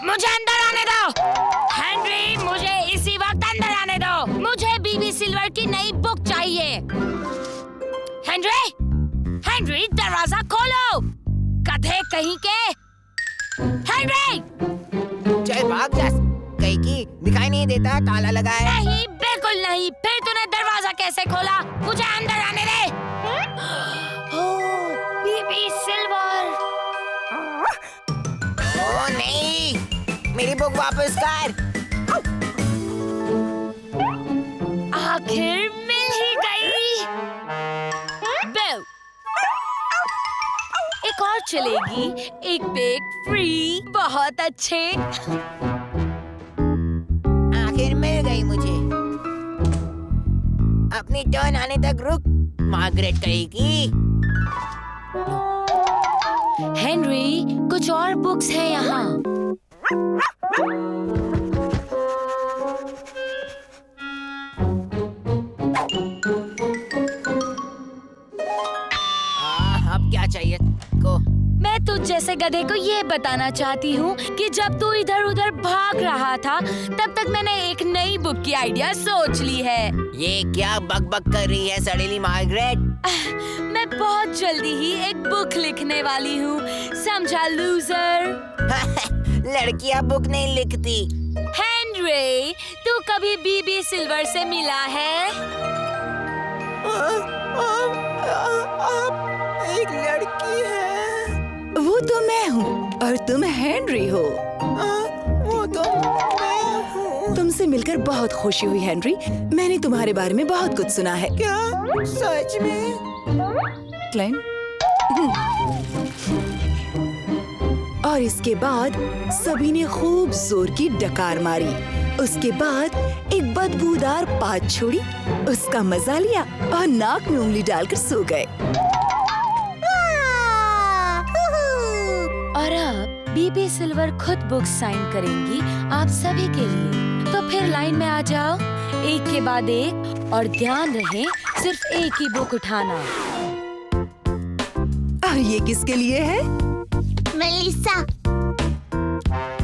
मुझे अंदर आने दो हेनरी, मुझे इसी वक्त अंदर आने दो। मुझे बीबी सिल्वर की नई बुक चाहिए। हेनरी, हेनरी, दरवाजा खोलो, गधे कहीं के। हेनरी! चल भाग जा, कहीं की दिखाई नहीं देता, ताला लगा है। नहीं, बिल्कुल नहीं। फिर तूने दरवाजा कैसे खोला? मुझे अंदर आने दे। ओह, बीबी सिल्वर। ओ नहीं, मेरी बुक वापस कर। आखिर मिल ही गई। बेल, एक और चलेगी, एक बैग फ्री। बहुत अच्छे। आखिर मिल गई मुझे। अपनी टर्न आने तक रुक, मार्गरेट कहेगी। हेनरी, कुछ और बुक्स हैं यहाँ। अब क्या चाहिए को? मैं तुझ जैसे गधे को ये बताना चाहती हूँ कि जब तू इधर उधर भाग रहा था, तब तक मैंने एक नई बुक की आइडिया सोच ली है। ये क्या बक कर रही है सड़ेली मार्गरेट? मैं बहुत जल्दी ही एक बुक लिखने वाली हूँ, समझा लूजर? लड़कियाँ बुक नहीं लिखती। हेनरी, तू कभी बीबी सिल्वर से मिला है? एक लड़की है। वो तो मैं हूँ और तुम हेनरी हो। वो तो मैं हूँ। तुमसे मिलकर बहुत खुशी हुई हेनरी। मैंने तुम्हारे बारे में बहुत कुछ सुना है। क्या सच में? क्लेम। और इसके बाद सभी ने खूब जोर की डकार मारी। उसके बाद एक बदबूदार पात छोड़ी, उसका मजा लिया और नाक में उंगली डालकर सो गए। और अब बीबी सिल्वर खुद बुक साइन करेंगी आप सभी के लिए। तो फिर लाइन में आ जाओ, एक के बाद एक, और ध्यान रहे सिर्फ एक ही बुक उठाना। और ये किसके लिए है? मेलिसा।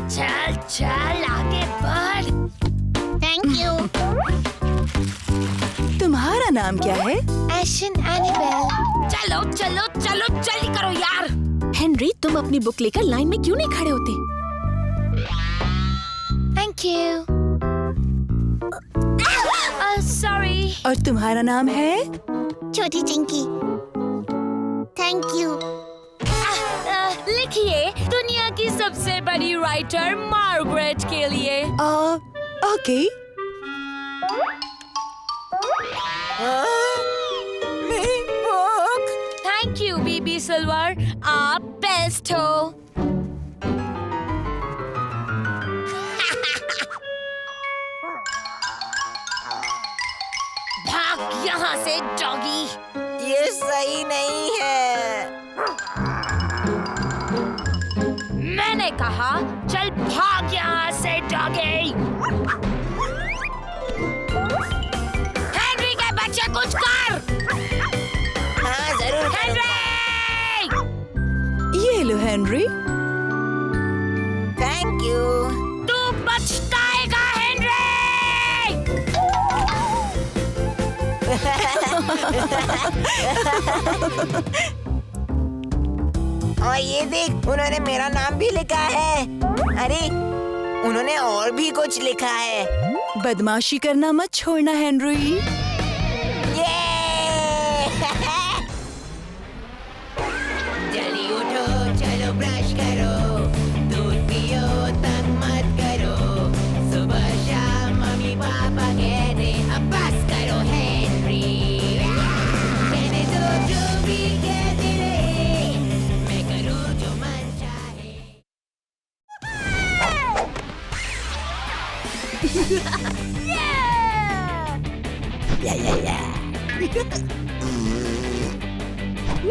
चल चल आगे बढ़। Thank you. तुम्हारा नाम क्या है? एशन एनिबेल। चलो चलो चलो जल्दी करो यार। हेनरी, तुम अपनी बुक लेकर लाइन में क्यों नहीं खड़े होते? Thank you. सॉरी। और तुम्हारा नाम है? छोटी चिंकी। Thank you. लिखिए, दुनिया की सबसे बड़ी राइटर मार्गरेट के लिए। ओके। मेरी book. Thank you Bibi Silver, आप बेस्ट हो। भाग यहाँ से डॉगी। ये सही नहीं है। मैंने कहा चल भाग यहाँ से डॉगी। हेनरी के बच्चे कुछ कर। हाँ जरूर। हेनरी! ये लो हेनरी। Thank you. तू पछताएगा हेनरी। और ये देख, उन्होंने मेरा नाम भी लिखा है। अरे उन्होंने और भी कुछ लिखा है। बदमाशी करना मत छोड़ना हेनरी। ये जल्दी उठो, चलो ब्रश करो, दूध पियो, तंग मत करो। सुबह शाम मम्मी पापा कहते अब बस करो हेनरी। कहने दो जो भी कहते रहे, मैं करूँ जो मन चाहे। जल्दी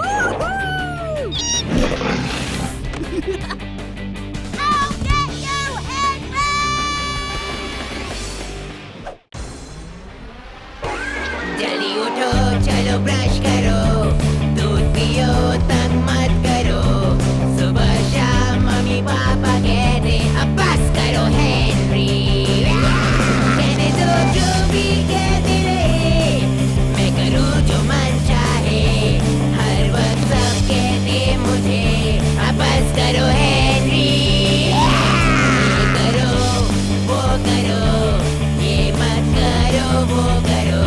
उठो, चलो ब्रश करो, दूध पियो, तंग मत करो, सुबह शाम मम्मी पापा कहते अब बस करो हेनरी। कहने दो जो भी कहते रहे, मैं करूँ जो मन चाहे, हर वक्त सब कहते मुझे अब बस करो हेनरी। ये करो, वो करो, ये मत करो, वो करो,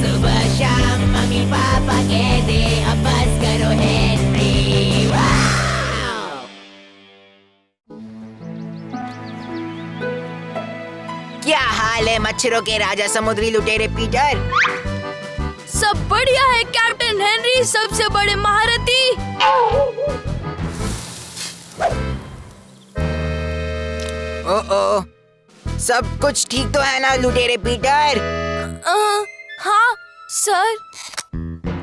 सुबह शाम मम्मी पापा कहते अब बस करो हेनरी। वाव! क्या हाल है मच्छरों के राजा समुद्री लुटेरे पीटर? सब बढ़िया है कैप्टन हेनरी, सबसे बड़े महारथी। ओ सब कुछ ठीक तो है ना लुटेरे पीटर? हाँ सर।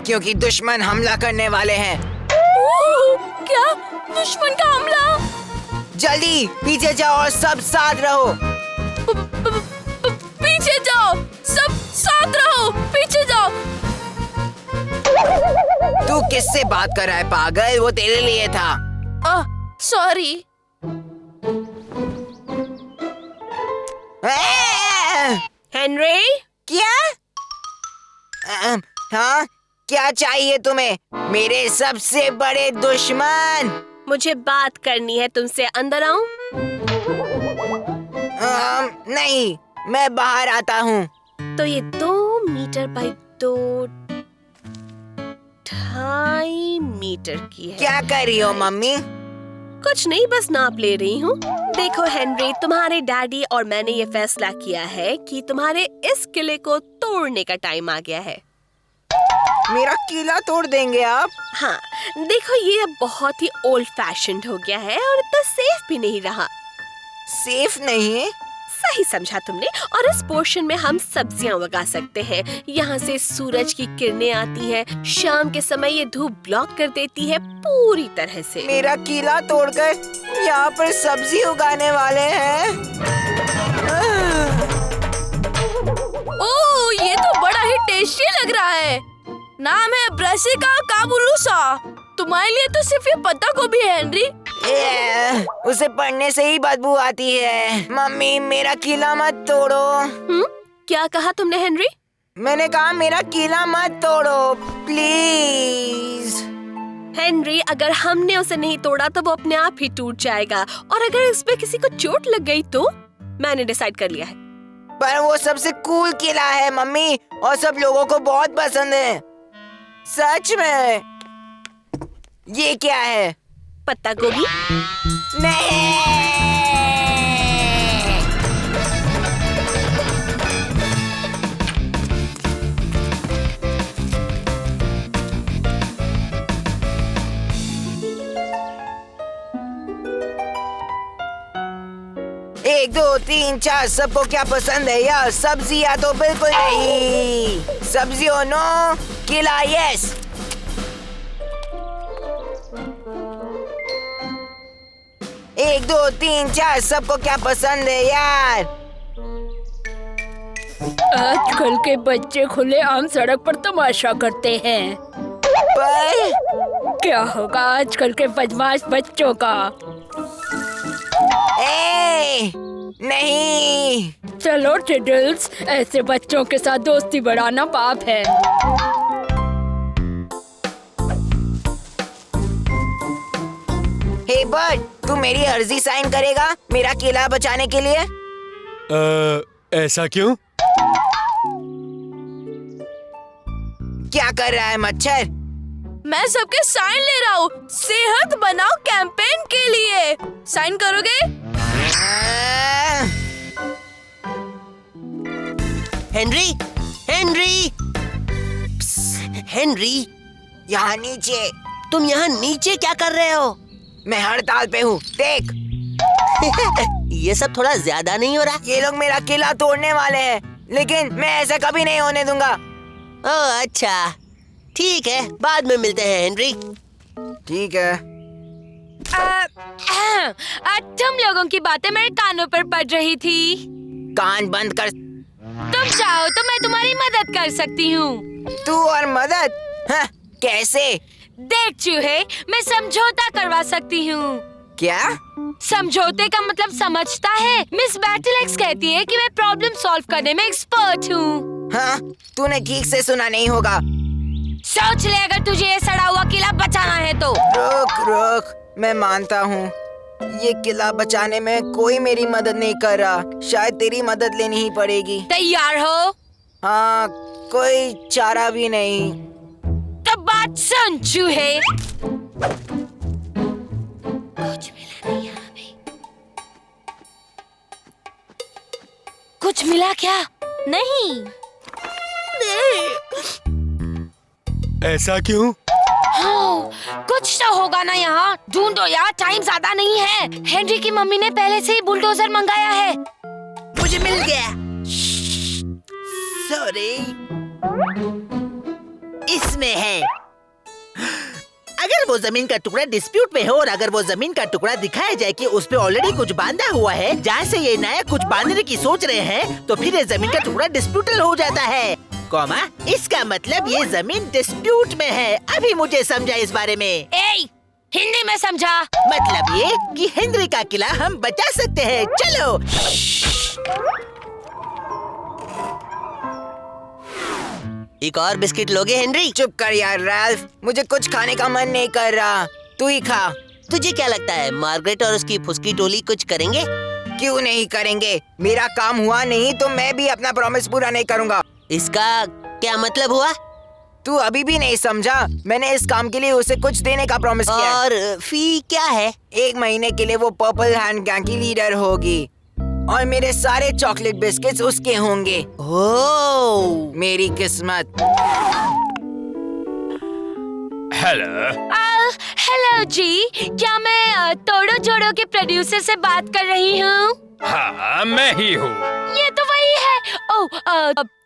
क्योंकि दुश्मन हमला करने वाले हैं। क्या दुश्मन का हमला? जल्दी पीछे जाओ और सब साथ रहो। पीछे जाओ, सब साथ रहो, पीछे जाओ। तू किससे बात कर रहा है पागल? वो तेरे लिए था। सॉरी। हेनरी, क्या? हाँ, क्या चाहिए तुम्हें? मेरे सबसे बड़े दुश्मन। मुझे बात करनी है तुमसे, अंदर आऊं? नहीं, मैं बाहर आता हूँ। तो ये 2 मीटर बाई 2.5 मीटर की है। क्या कर रही हो मम्मी? कुछ नहीं, बस नाप ले रही हूँ। देखो हेनरी, तुम्हारे डैडी और मैंने ये फैसला किया है कि तुम्हारे इस किले को तोड़ने का टाइम आ गया है। मेरा किला तोड़ देंगे आप? हाँ, देखो ये अब बहुत ही ओल्ड फैशन्ड हो गया है और इतना सेफ भी नहीं रहा। सेफ नहीं? सही समझा तुमने। और इस पोर्शन में हम सब्जियां उगा सकते हैं। यहाँ से सूरज की किरणें आती हैं। शाम के समय ये धूप ब्लॉक कर देती है पूरी तरह से। मेरा किला तोड़कर यहाँ पर सब्जी उगाने वाले हैं। ओह, ये तो बड़ा ही टेस्टी लग रहा है। नाम है ब्रासिका काबुलुसा। तुम्हारे लिए तो सिर्फ ये पत्ता गोभी है हेनरी। उसे पढ़ने से ही बदबू आती है। मम्मी, मेरा किला मत तोड़ो। क्या कहा तुमने हेनरी? मैंने कहा मेरा किला मत तोड़ो प्लीज। हेनरी, अगर हमने उसे नहीं तोड़ा तो वो अपने आप ही टूट जाएगा। और अगर इसमें किसी को चोट लग गई तो? मैंने डिसाइड कर लिया है। पर वो सबसे कूल किला है मम्मी, और सब लोगों को बहुत पसंद है। सच में। ये क्या है? पत्ता गोभी? नहीं। 1 2 3 4 सबको क्या पसंद है यार? सब्जियां तो बिल्कुल नहीं। सब्जियों नो, किला यस। एक 2 3 4 सबको क्या पसंद है यार? आजकल के बच्चे खुले आम सड़क पर तमाशा करते हैं। पर क्या होगा आजकल के बदमाश बच्चों का? नहीं। चलो टिडल्स, ऐसे बच्चों के साथ दोस्ती बढ़ाना पाप है। हे बर्ड, तू मेरी अर्जी साइन करेगा मेरा किला बचाने के लिए? ऐसा क्यों? क्या कर रहा है मच्छर? मैं सबके साइन ले रहा हूँ सेहत बनाओ कैंपेन के लिए। साइन करोगे? हेनरी, हेनरी, हेनरी, यहाँ नीचे। तुम यहाँ नीचे क्या कर रहे हो? मैं हड़ताल पे हूँ, देख। ये सब थोड़ा ज्यादा नहीं हो रहा? ये लोग मेरा किला तोड़ने वाले हैं, लेकिन मैं ऐसा कभी नहीं होने दूंगा। ओह अच्छा। ठीक है, बाद में मिलते हैं हेनरी। ठीक है। तुम लोगों की बातें मेरे कानों पर पड़ रही थी। कान बंद कर। तुम चाहो तो मैं तुम्हारी मदद कर सकती हूँ। तू और मदद? हाँ, कैसे? देख चूहे, मैं समझौता करवा सकती हूँ। क्या? समझौते का मतलब समझता है? मिस बैटलएक्स कहती है कि मैं प्रॉब्लम सॉल्व करने में एक्सपर्ट हूँ। हाँ, तूने ठीक से सुना नहीं होगा। सोच ले, अगर तुझे ये सड़ा हुआ किला बचाना है तो। रुक, मैं मानता हूँ ये किला बचाने में कोई मेरी मदद नहीं कर रहा। शायद तेरी मदद लेनी ही पड़ेगी। तैयार हो? हाँ, कोई चारा भी नहीं। तो बात सुन चूहे। कुछ मिला नहीं हमें। कुछ मिला क्या? नहीं। ऐसा क्यों? हाँ, कुछ तो होगा ना यहाँ। ढूंढो यार, टाइम ज्यादा नहीं है। हेनरी की मम्मी ने पहले से ही बुलडोजर मंगाया है। मुझे मिल गया। सॉरी, इसमें है। अगर वो जमीन का टुकड़ा डिस्प्यूट में हो और अगर वो जमीन का टुकड़ा दिखाया जाए कि उस पे ऑलरेडी कुछ बांधा हुआ है, जहाँ से ये नया कुछ बांधने की सोच रहे हैं, तो फिर ये जमीन का टुकड़ा डिस्प्यूटल हो जाता है। कॉमा, इसका मतलब ये जमीन डिस्प्यूट में है। अभी मुझे समझा इस बारे में। हिंदी में समझा। मतलब ये कि हेनरी का किला हम बचा सकते हैं। चलो। एक और बिस्किट लोगे हेनरी? चुप कर यार रैल्फ, मुझे कुछ खाने का मन नहीं कर रहा। तू ही खा। तुझे क्या लगता है मार्गरेट और उसकी फुसकी टोली कुछ करेंगे? क्यों नहीं करेंगे? मेरा काम हुआ नहीं तो मैं भी अपना प्रॉमिस पूरा नहीं करूँगा। इसका क्या मतलब हुआ? तू अभी भी नहीं समझा? मैंने इस काम के लिए उसे कुछ देने का प्रॉमिस किया। और फी क्या है? 1 महीने के लिए वो पर्पल हैंड गैंग की लीडर होगी और मेरे सारे चॉकलेट बिस्किट्स उसके होंगे। ओह, मेरी किस्मत। हेलो जी, क्या मैं तोड़ो जोड़ो के प्रोड्यूसर से बात कर रही हूँ? हाँ, मैं ही हूँ। ये तो वही है। ओह,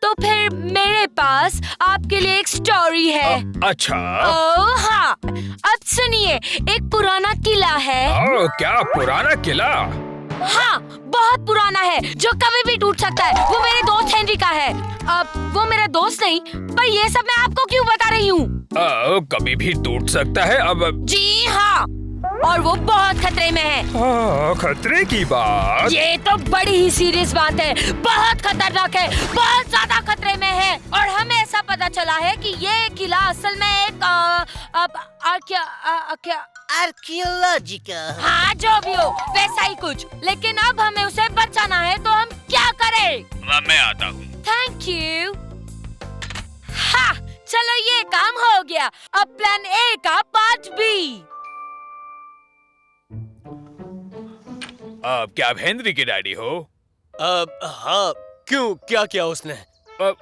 तो फिर मेरे पास आपके लिए एक स्टोरी है। अच्छा। ओह हाँ, अब सुनिए। एक पुराना किला है। क्या पुराना किला? हाँ, बहुत पुराना है जो कभी भी टूट सकता है। वो मेरे दोस्त हेनरी का है। अब वो मेरा दोस्त नहीं, पर ये सब मैं आपको क्यों बता रही हूँ? कभी भी टूट सकता है। अब जी हाँ, और वो बहुत खतरे में है। खतरे की बात? ये तो बड़ी ही सीरियस बात है। बहुत खतरनाक है, बहुत ज्यादा खतरे में है। और हमें ऐसा पता चला है कि ये किला असल में एक आर्कियोलॉजिकल। हाँ, जो भी हो, वैसा ही कुछ। लेकिन अब हमें उसे बचाना है, तो हम क्या करें? मैं आता हूँ। Thank you. हाँ, चलो ये काम हो गया। अब प्लान ए का पार्ट बी। क्या आप हेनरी के डैडी हो? हाँ, क्यों? क्या किया उसने?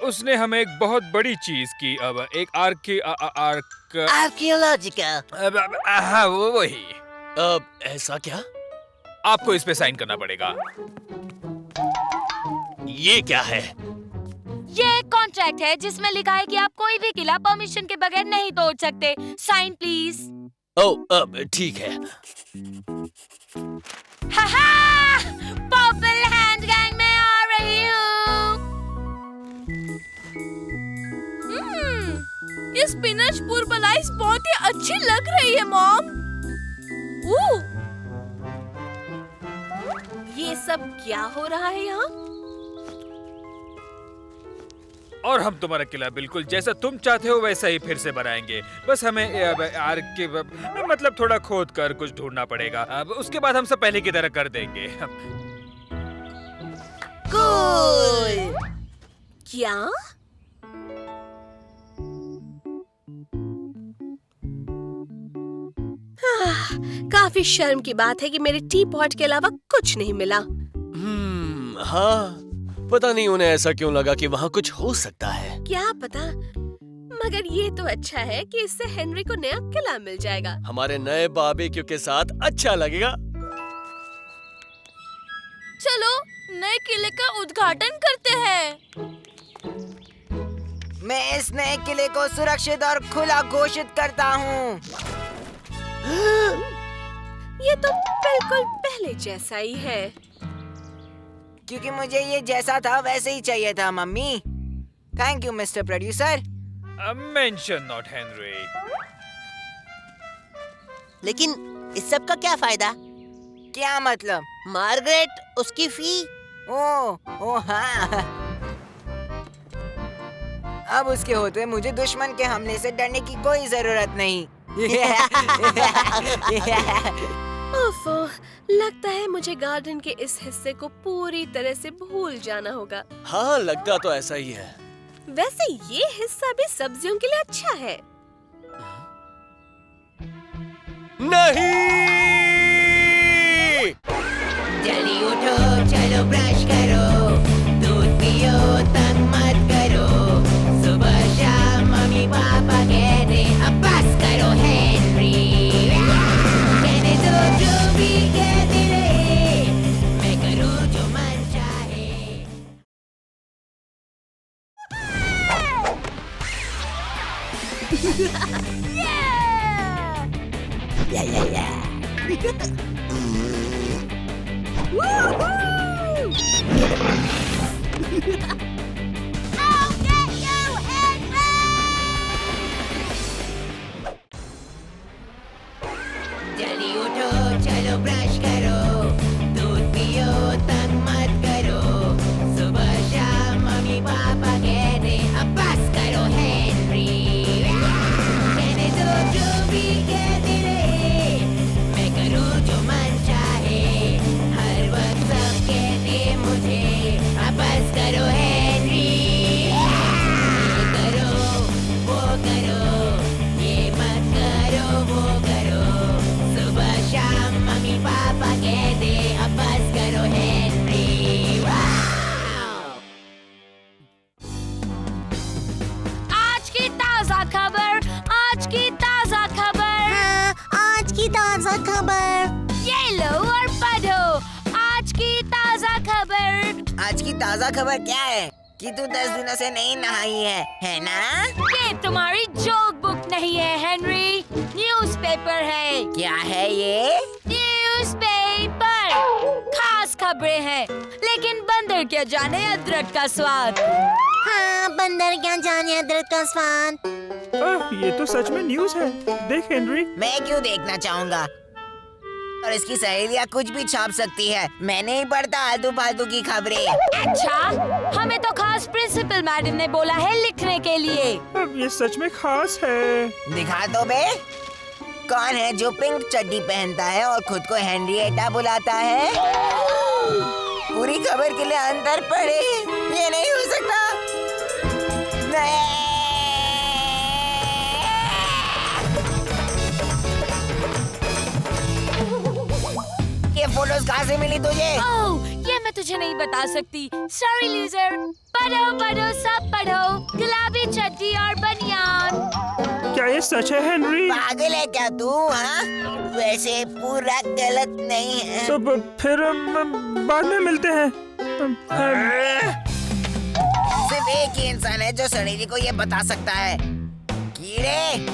उसने हमें एक बहुत बड़ी चीज की। अब एक आर्कियोलॉजिकल। हाँ, वो वही। ऐसा क्या? आपको इस पे साइन करना पड़ेगा। ये क्या है? ये कॉन्ट्रैक्ट है जिसमें लिखा है कि आप कोई भी किला परमिशन के बगैर नहीं तोड़ सकते। Sign please. ओह, ठीक है। हाहा, पर्पल हैंड गैंग में आ रही हूँ। ये स्पिनच पुरबलाइस बहुत ही अच्छी लग रही है मॉम। ये सब क्या हो रहा है यहाँ? और हम तुम्हारा किला बिल्कुल जैसा तुम चाहते हो वैसा ही फिर से बनाएंगे। बस हमें मतलब थोड़ा खोद कर कुछ ढूंढना पड़ेगा। अब उसके बाद हम सब पहले की तरह कर देंगे। कूल। क्या? काफी शर्म की बात है कि मेरे टी पॉट के अलावा कुछ नहीं मिला। हाँ, पता नहीं उन्हें ऐसा क्यों लगा कि वहाँ कुछ हो सकता है। क्या पता, मगर ये तो अच्छा है कि इससे हेनरी को नया किला मिल जाएगा। हमारे नए बारबेक्यू के साथ अच्छा लगेगा। चलो नए किले का उद्घाटन करते हैं। मैं इस नए किले को सुरक्षित और खुला घोषित करता हूँ। ये तो बिल्कुल पहले जैसा ही है। क्योंकि मुझे ये जैसा था वैसे ही चाहिए था, mummy. Thank you mister producer. Mention not Henry. लेकिन इस सब का क्या फायदा? क्या मतलब? मार्गरेट, उसकी फी। ओ हाँ। अब उसके होते मुझे दुश्मन के हमले से डरने की कोई जरूरत नहीं। ओफो, लगता है मुझे गार्डन के इस हिस्से को पूरी तरह से भूल जाना होगा। हाँ, लगता तो ऐसा ही है। वैसे ये हिस्सा भी सब्जियों के लिए अच्छा है। नहीं! जल्दी उठो, चलो ब्रश करो, दूध पियो, तंग मत करो। सुबह शाम मम्मी पापा कहते अब बस करो हेनरी। कहने दो जो भी कहते रहे, मैं करूँ जो मन चाहे। जल्दी उठो, चलो ब्रश करो, दूध पियो, तंग मत करो। सुबह शाम मम्मी पापा कहते अब बस करो हेनरी। कहने दो जो भी कहते रहे, मैं करूँ जो मन चाहे। हर वक्त सब कहते मुझे अब बस करो हेनरी। ये करो, वो करो, ये मत करो, वो करो। सुबह शाम मम्मी पापा कहते अब बस करो हेनरी। वाओ! आज की ताजा खबर, आज की ताजा खबर। हाँ, आज की ताजा खबर। ये लो और पढ़ो, आज की ताजा खबर। आज की ताजा खबर क्या है? कि तू 10 दिनों से नहीं नहाई है ना? ये तुम्हारी जोक बुक नहीं है हेनरी, न्यूज़पेपर है। क्या है ये? न्यूज़पेपर। खास खबरें हैं, लेकिन बंदर क्या जाने अदरक का स्वाद। हाँ, बंदर क्या जाने अदरक का स्वाद। ये तो सच में न्यूज़ है। देख हेनरी। मैं क्यों देखना चाहूँगा? और इसकी सहेलियाँ कुछ भी छाप सकती है। मैं नहीं पढ़ता आलतू फालतू की खबरें। अच्छा, हमें तो खास प्रिंसिपल मैडम ने बोला है लिखने के लिए। अब ये सच में खास है। दिखा दो बे। कौन है जो पिंक चड्डी पहनता है और खुद को हेनरिएटा बुलाता है? पूरी खबर के लिए अंदर पढ़े। ये नहीं हो सकता। नहीं। ये फोटोज कहाँ से मिली तुझे? ओह, ये मैं तुझे नहीं बता सकती। Sorry loser. पढ़ो पढ़ो सब पढ़ो, गुलाबी चड्डी और बनियान। क्या ये सच है हेनरी? पागल है क्या तू? हाँ, वैसे पूरा गलत नहीं है। तो फिर बाद में मिलते हैं। सिर्फ एक ही इंसान है जो सनीरी को ये बता सकता है। कीड़े,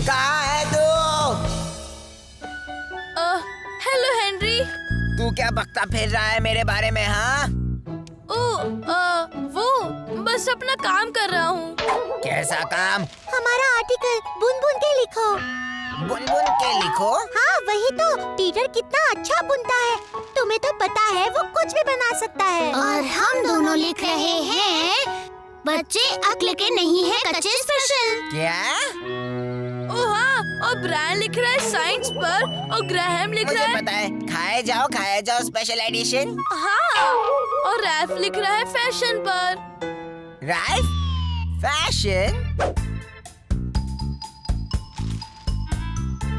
कहाँ है तू? Hello Henry. तू क्या बकता फिर रहा है मेरे बारे में? हाँ, वो बस अपना काम कर रहा हूँ। कैसा काम? हमारा आर्टिकल बुन-बुन के लिखो। बुन-बुन के लिखो? हाँ, वही तो। पीटर कितना अच्छा बुनता है। तुम्हें तो पता है वो कुछ भी बना सकता है। और हम दोनों लिख रहे हैं बच्चे अक्ल के नहीं है कच्चे स्पेशल। क्या? ओह हाँ, और ब्रायन लिख रहा है साइंस पर और ग्राहम लिख रहा है। मुझे पता है। खाए जाओ स्पेशल एडिशन। हाँ, और रैल्फ लिख रहा है फैशन पर। रैल्फ? फैशन?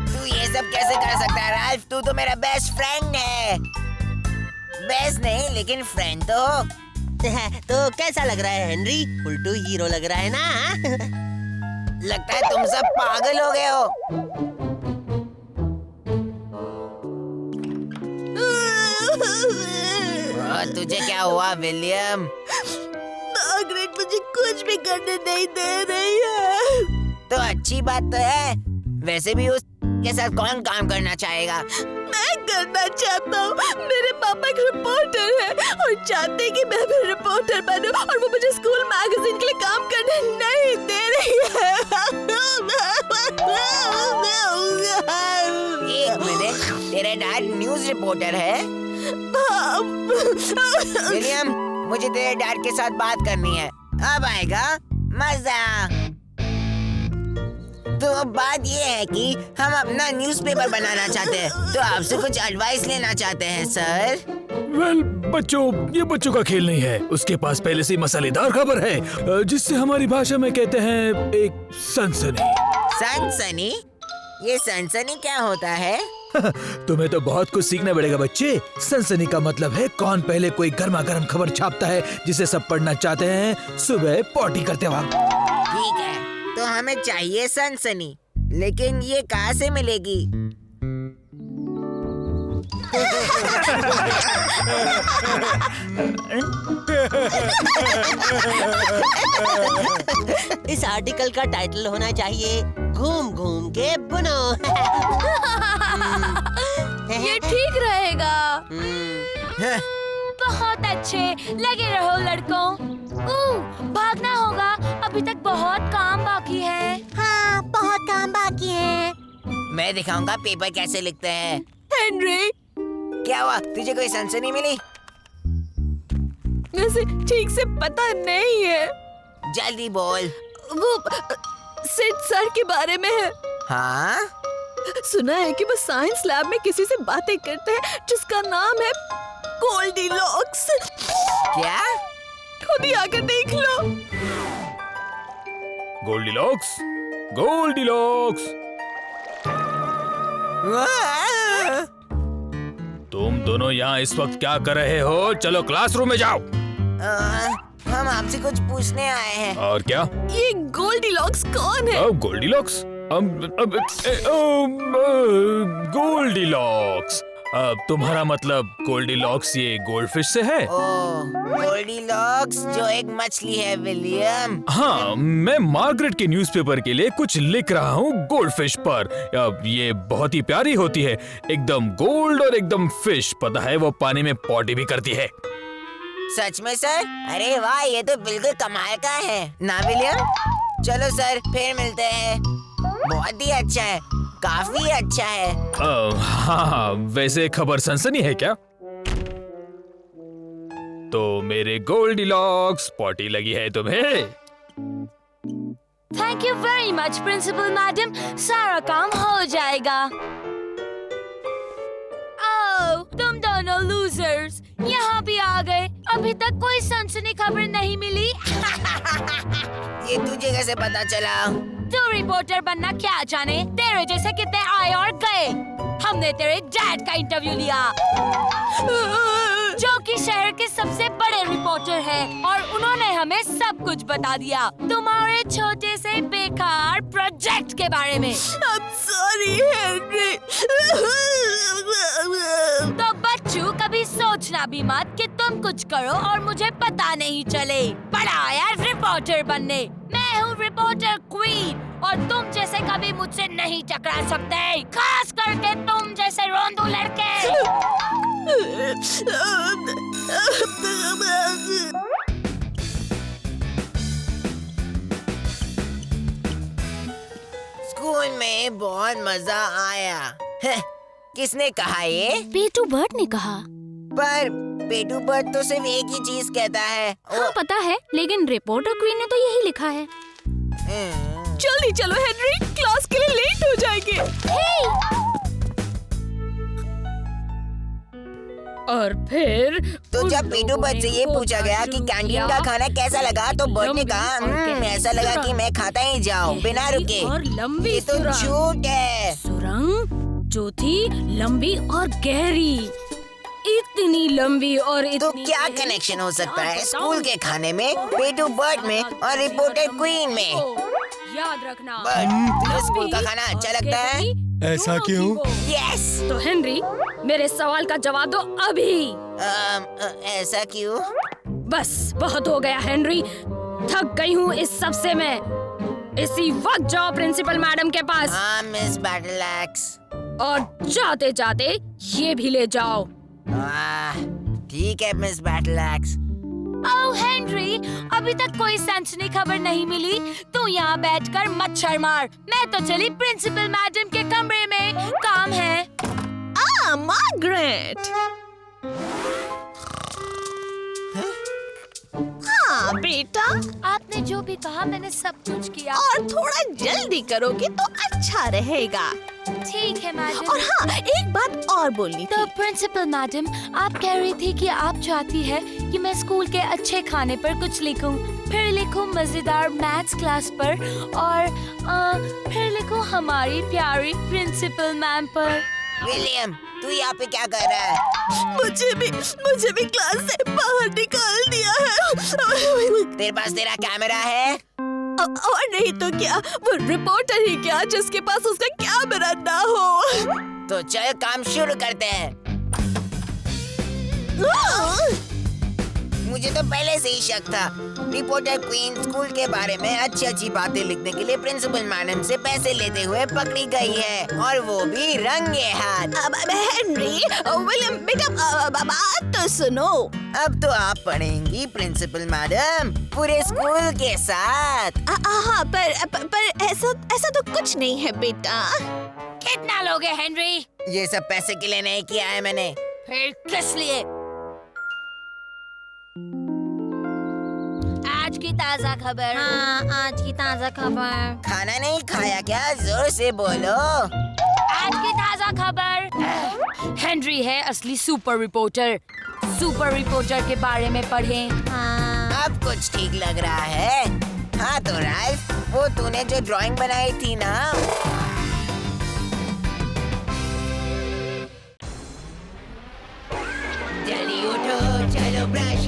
तू ये सब कैसे कर सकता है रैल्फ? तू तो मेरा बेस्ट फ्रेंड है। बेस्ट नहीं, लेकिन फ्रेंड तो। तो कैसा लग रहा है हेनरी? उल्टू हीरो लग रहा है ना? लगता है तुम सब पागल हो गए हो। तुझे क्या हुआ विलियम? मार्गरेट मुझे कुछ भी करने नहीं दे रही है। तो अच्छी बात तो है। वैसे भी उसके साथ कौन काम करना चाहेगा? मैं करना चाहता हूँ। मेरे पापा एक रिपोर्टर है और चाहते हैं कि मैं भी रिपोर्टर बनूं, और वो मुझे स्कूल मैगजीन के लिए काम करने नहीं दे रही है। एक मिनट, तेरा डैड न्यूज रिपोर्टर है? विलियम, मुझे तेरे डैड के साथ बात करनी है। अब आएगा मजा। तो अब बात ये है कि हम अपना न्यूज़पेपर बनाना चाहते हैं, तो आपसे कुछ एडवाइस लेना चाहते हैं सर। वेल बच्चों, ये बच्चों का खेल नहीं है। उसके पास पहले से मसालेदार खबर है, जिससे हमारी भाषा में कहते हैं एक सनसनी। सनसनी? ये सनसनी क्या होता है? तुम्हें तो बहुत कुछ सीखना पड़ेगा बच्चे। सनसनी का मतलब है कौन पहले कोई गर्मा गर्म खबर छापता है जिसे सब पढ़ना चाहते हैं सुबह पॉटी करते वक्त। ठीक है, तो हमें चाहिए सनसनी, लेकिन ये कहाँ से मिलेगी? इस आर्टिकल का टाइटल होना चाहिए घूम घूम के बुनो। ये ठीक रहेगा। बहुत अच्छे, लगे रहो लड़कों। भागना होगा, अभी तक बहुत काम बाकी है। हाँ, बहुत काम बाकी है। मैं दिखाऊंगा पेपर कैसे लिखते हैं। हेनरी, क्या हुआ? तुझे कोई सनसनी मिली? वैसे ठीक से पता नहीं है। जल्दी बोल। वो सिड सर के बारे में है। हाँ? सुना है कि वो साइंस लैब में किसी से बातें करते हैं जिसका नाम है गोल्डीलॉक्स। क्या? खुद ही आकर देख लो। Goldilocks, Goldilocks. तुम दोनों यहाँ इस वक्त क्या कर रहे हो? चलो क्लासरूम में जाओ। हम आपसे कुछ पूछने आए हैं। और क्या? ये गोल्डीलॉक्स कौन है? गोल्डीलॉक्स? गोल्डीलॉक्स। तुम्हारा मतलब गोल्डीलॉक्स ये गोल्डफिश से है? गोल्डीलॉक्स जो एक मछली है विलियम। हाँ, मैं मार्गरेट के न्यूज़पेपर के लिए कुछ लिख रहा हूँ गोल्डफिश पर। ये बहुत ही प्यारी होती है, एकदम गोल्ड और एकदम फिश। पता है वो पानी में पॉटी भी करती है। सच में सर? अरे वाह, ये तो बिल्कुल कमाल का है ना विलियम? चलो सर, फिर मिलते हैं। बहुत ही अच्छा है, काफी अच्छा है। हाँ, वैसे खबर सनसनी है क्या? तो मेरे गोल्डीलॉक्स, पॉटी लगी है तुम्हें? Thank you very much principal madam, सारा काम हो जाएगा। ओह, तुम दोनों लूजर्स यहाँ भी आ गए। अभी तक कोई सनसनी खबर नहीं मिली। ये तुझे कैसे पता चला? तू रिपोर्टर बनना क्या जाने, तेरे जैसे कितने आए और गए। हमने तेरे डैड का इंटरव्यू लिया, जो कि शहर के सबसे बड़े रिपोर्टर हैं, और उन्होंने हमें सब कुछ बता दिया तुम्हारे छोटे से बेकार प्रोजेक्ट के बारे में। I'm sorry, Henry। तो बच्चों, कभी सोचना भी मत कि तुम कुछ करो और मुझे पता नहीं चले। बड़ा आया रिपोर्टर बनने। मैं हूँ रिपोर्टर क्वीन, और तुम जैसे कभी मुझसे नहीं टकरा सकते, खास करके तुम जैसे रोंदू लड़के। स्कूल में बहुत मजा आया। किसने कहा ये? पेटू बर्ड ने कहा। पर पेटू बर्ड तो सिर्फ एक ही चीज कहता है। हाँ पता है, लेकिन रिपोर्टर क्वीन ने तो यही लिखा है। जल्दी चलो हेनरी, क्लास के लिए लेट हो जाएंगे। और फिर तो जब पेटू बर्ड से ये पूछा गया कि कैंटीन का खाना कैसा लगा, तो बर्ड ने कहा ऐसा लगा कि मैं खाता ही जाऊं बिना रुके। और लंबी ये तो झूठ है। सुरंग जो थी लंबी और गहरी, इतनी लंबी और इतनी। तो क्या कनेक्शन हो सकता है स्कूल के खाने में, पेटू बर्ड में और रिपोर्टर क्वीन में? याद रखना, तुझे स्कूल का खाना अच्छा लगता है? ऐसा क्यों? यस। तो हेनरी, मेरे सवाल का जवाब दो अभी। ऐसा क्यों? बस बहुत हो गया हेनरी, थक गई हूँ इस सब से मैं। इसी वक्त जाओ प्रिंसिपल मैडम के पास। हाँ मिस बैटल एक्स। और जाते जाते ये भी ले जाओ। ठीक है मिस बैटल एक्स। ओह हेनरी, अभी तक कोई सनसनी खबर नहीं मिली। तू यहाँ बैठकर मच्छर मार। मैं तो चली प्रिंसिपल मैडम के कमरे में, काम है। मार्गरेट। हाँ बेटा, आपने जो भी कहा मैंने सब कुछ किया। और थोड़ा जल्दी करोगे तो अच्छा रहेगा। ठीक है मैडम। और हाँ, एक बात और बोलनी तो प्रिंसिपल मैडम, आप कह रही थी कि आप चाहती है कि मैं स्कूल के अच्छे खाने पर कुछ लिखूं, फिर लिखूं मजेदार मैथ्स क्लास पर, और फिर लिखूं हमारी प्यारी प्रिंसिपल मैम पर। विलियम, तू यहाँ पे क्या कर रहा है? मुझे भी क्लास से बाहर निकाल दिया है। तेरे पास तेरा कैमरा है? और नहीं तो क्या, वो रिपोर्टर ही क्या जिसके पास उसका कैमरा ना हो। तो चल काम शुरू करते हैं। मुझे तो पहले से ही शक था। रिपोर्टर क्वीन स्कूल के बारे में अच्छी बातें लिखने के लिए प्रिंसिपल मैडम से पैसे लेते हुए पकड़ी गई है, और वो भी रंगे हाथ। हेनरी, विलियम बेटा, बात तो सुनो। अब तो आप पढ़ेंगी प्रिंसिपल मैडम पूरे स्कूल के साथ। हाँ, पर ऐसा तो कुछ नहीं है बेटा। कितना लोगे हेनरी? ये सब पैसे के लिए नहीं किया है मैंने। फिर किस लिए? आज की ताजा खबर। हाँ, आज की ताजा खबर। खाना नहीं खाया क्या? जोर से बोलो। आज की ताजा खबर। हेनरी है असली सुपर रिपोर्टर। सुपर रिपोर्टर के बारे में पढ़ें। हाँ। अब कुछ ठीक लग रहा है। हाँ तो राइफ, वो तूने जो ड्राइंग बनाई थी ना, जल्दी उठो, चलो ब्रश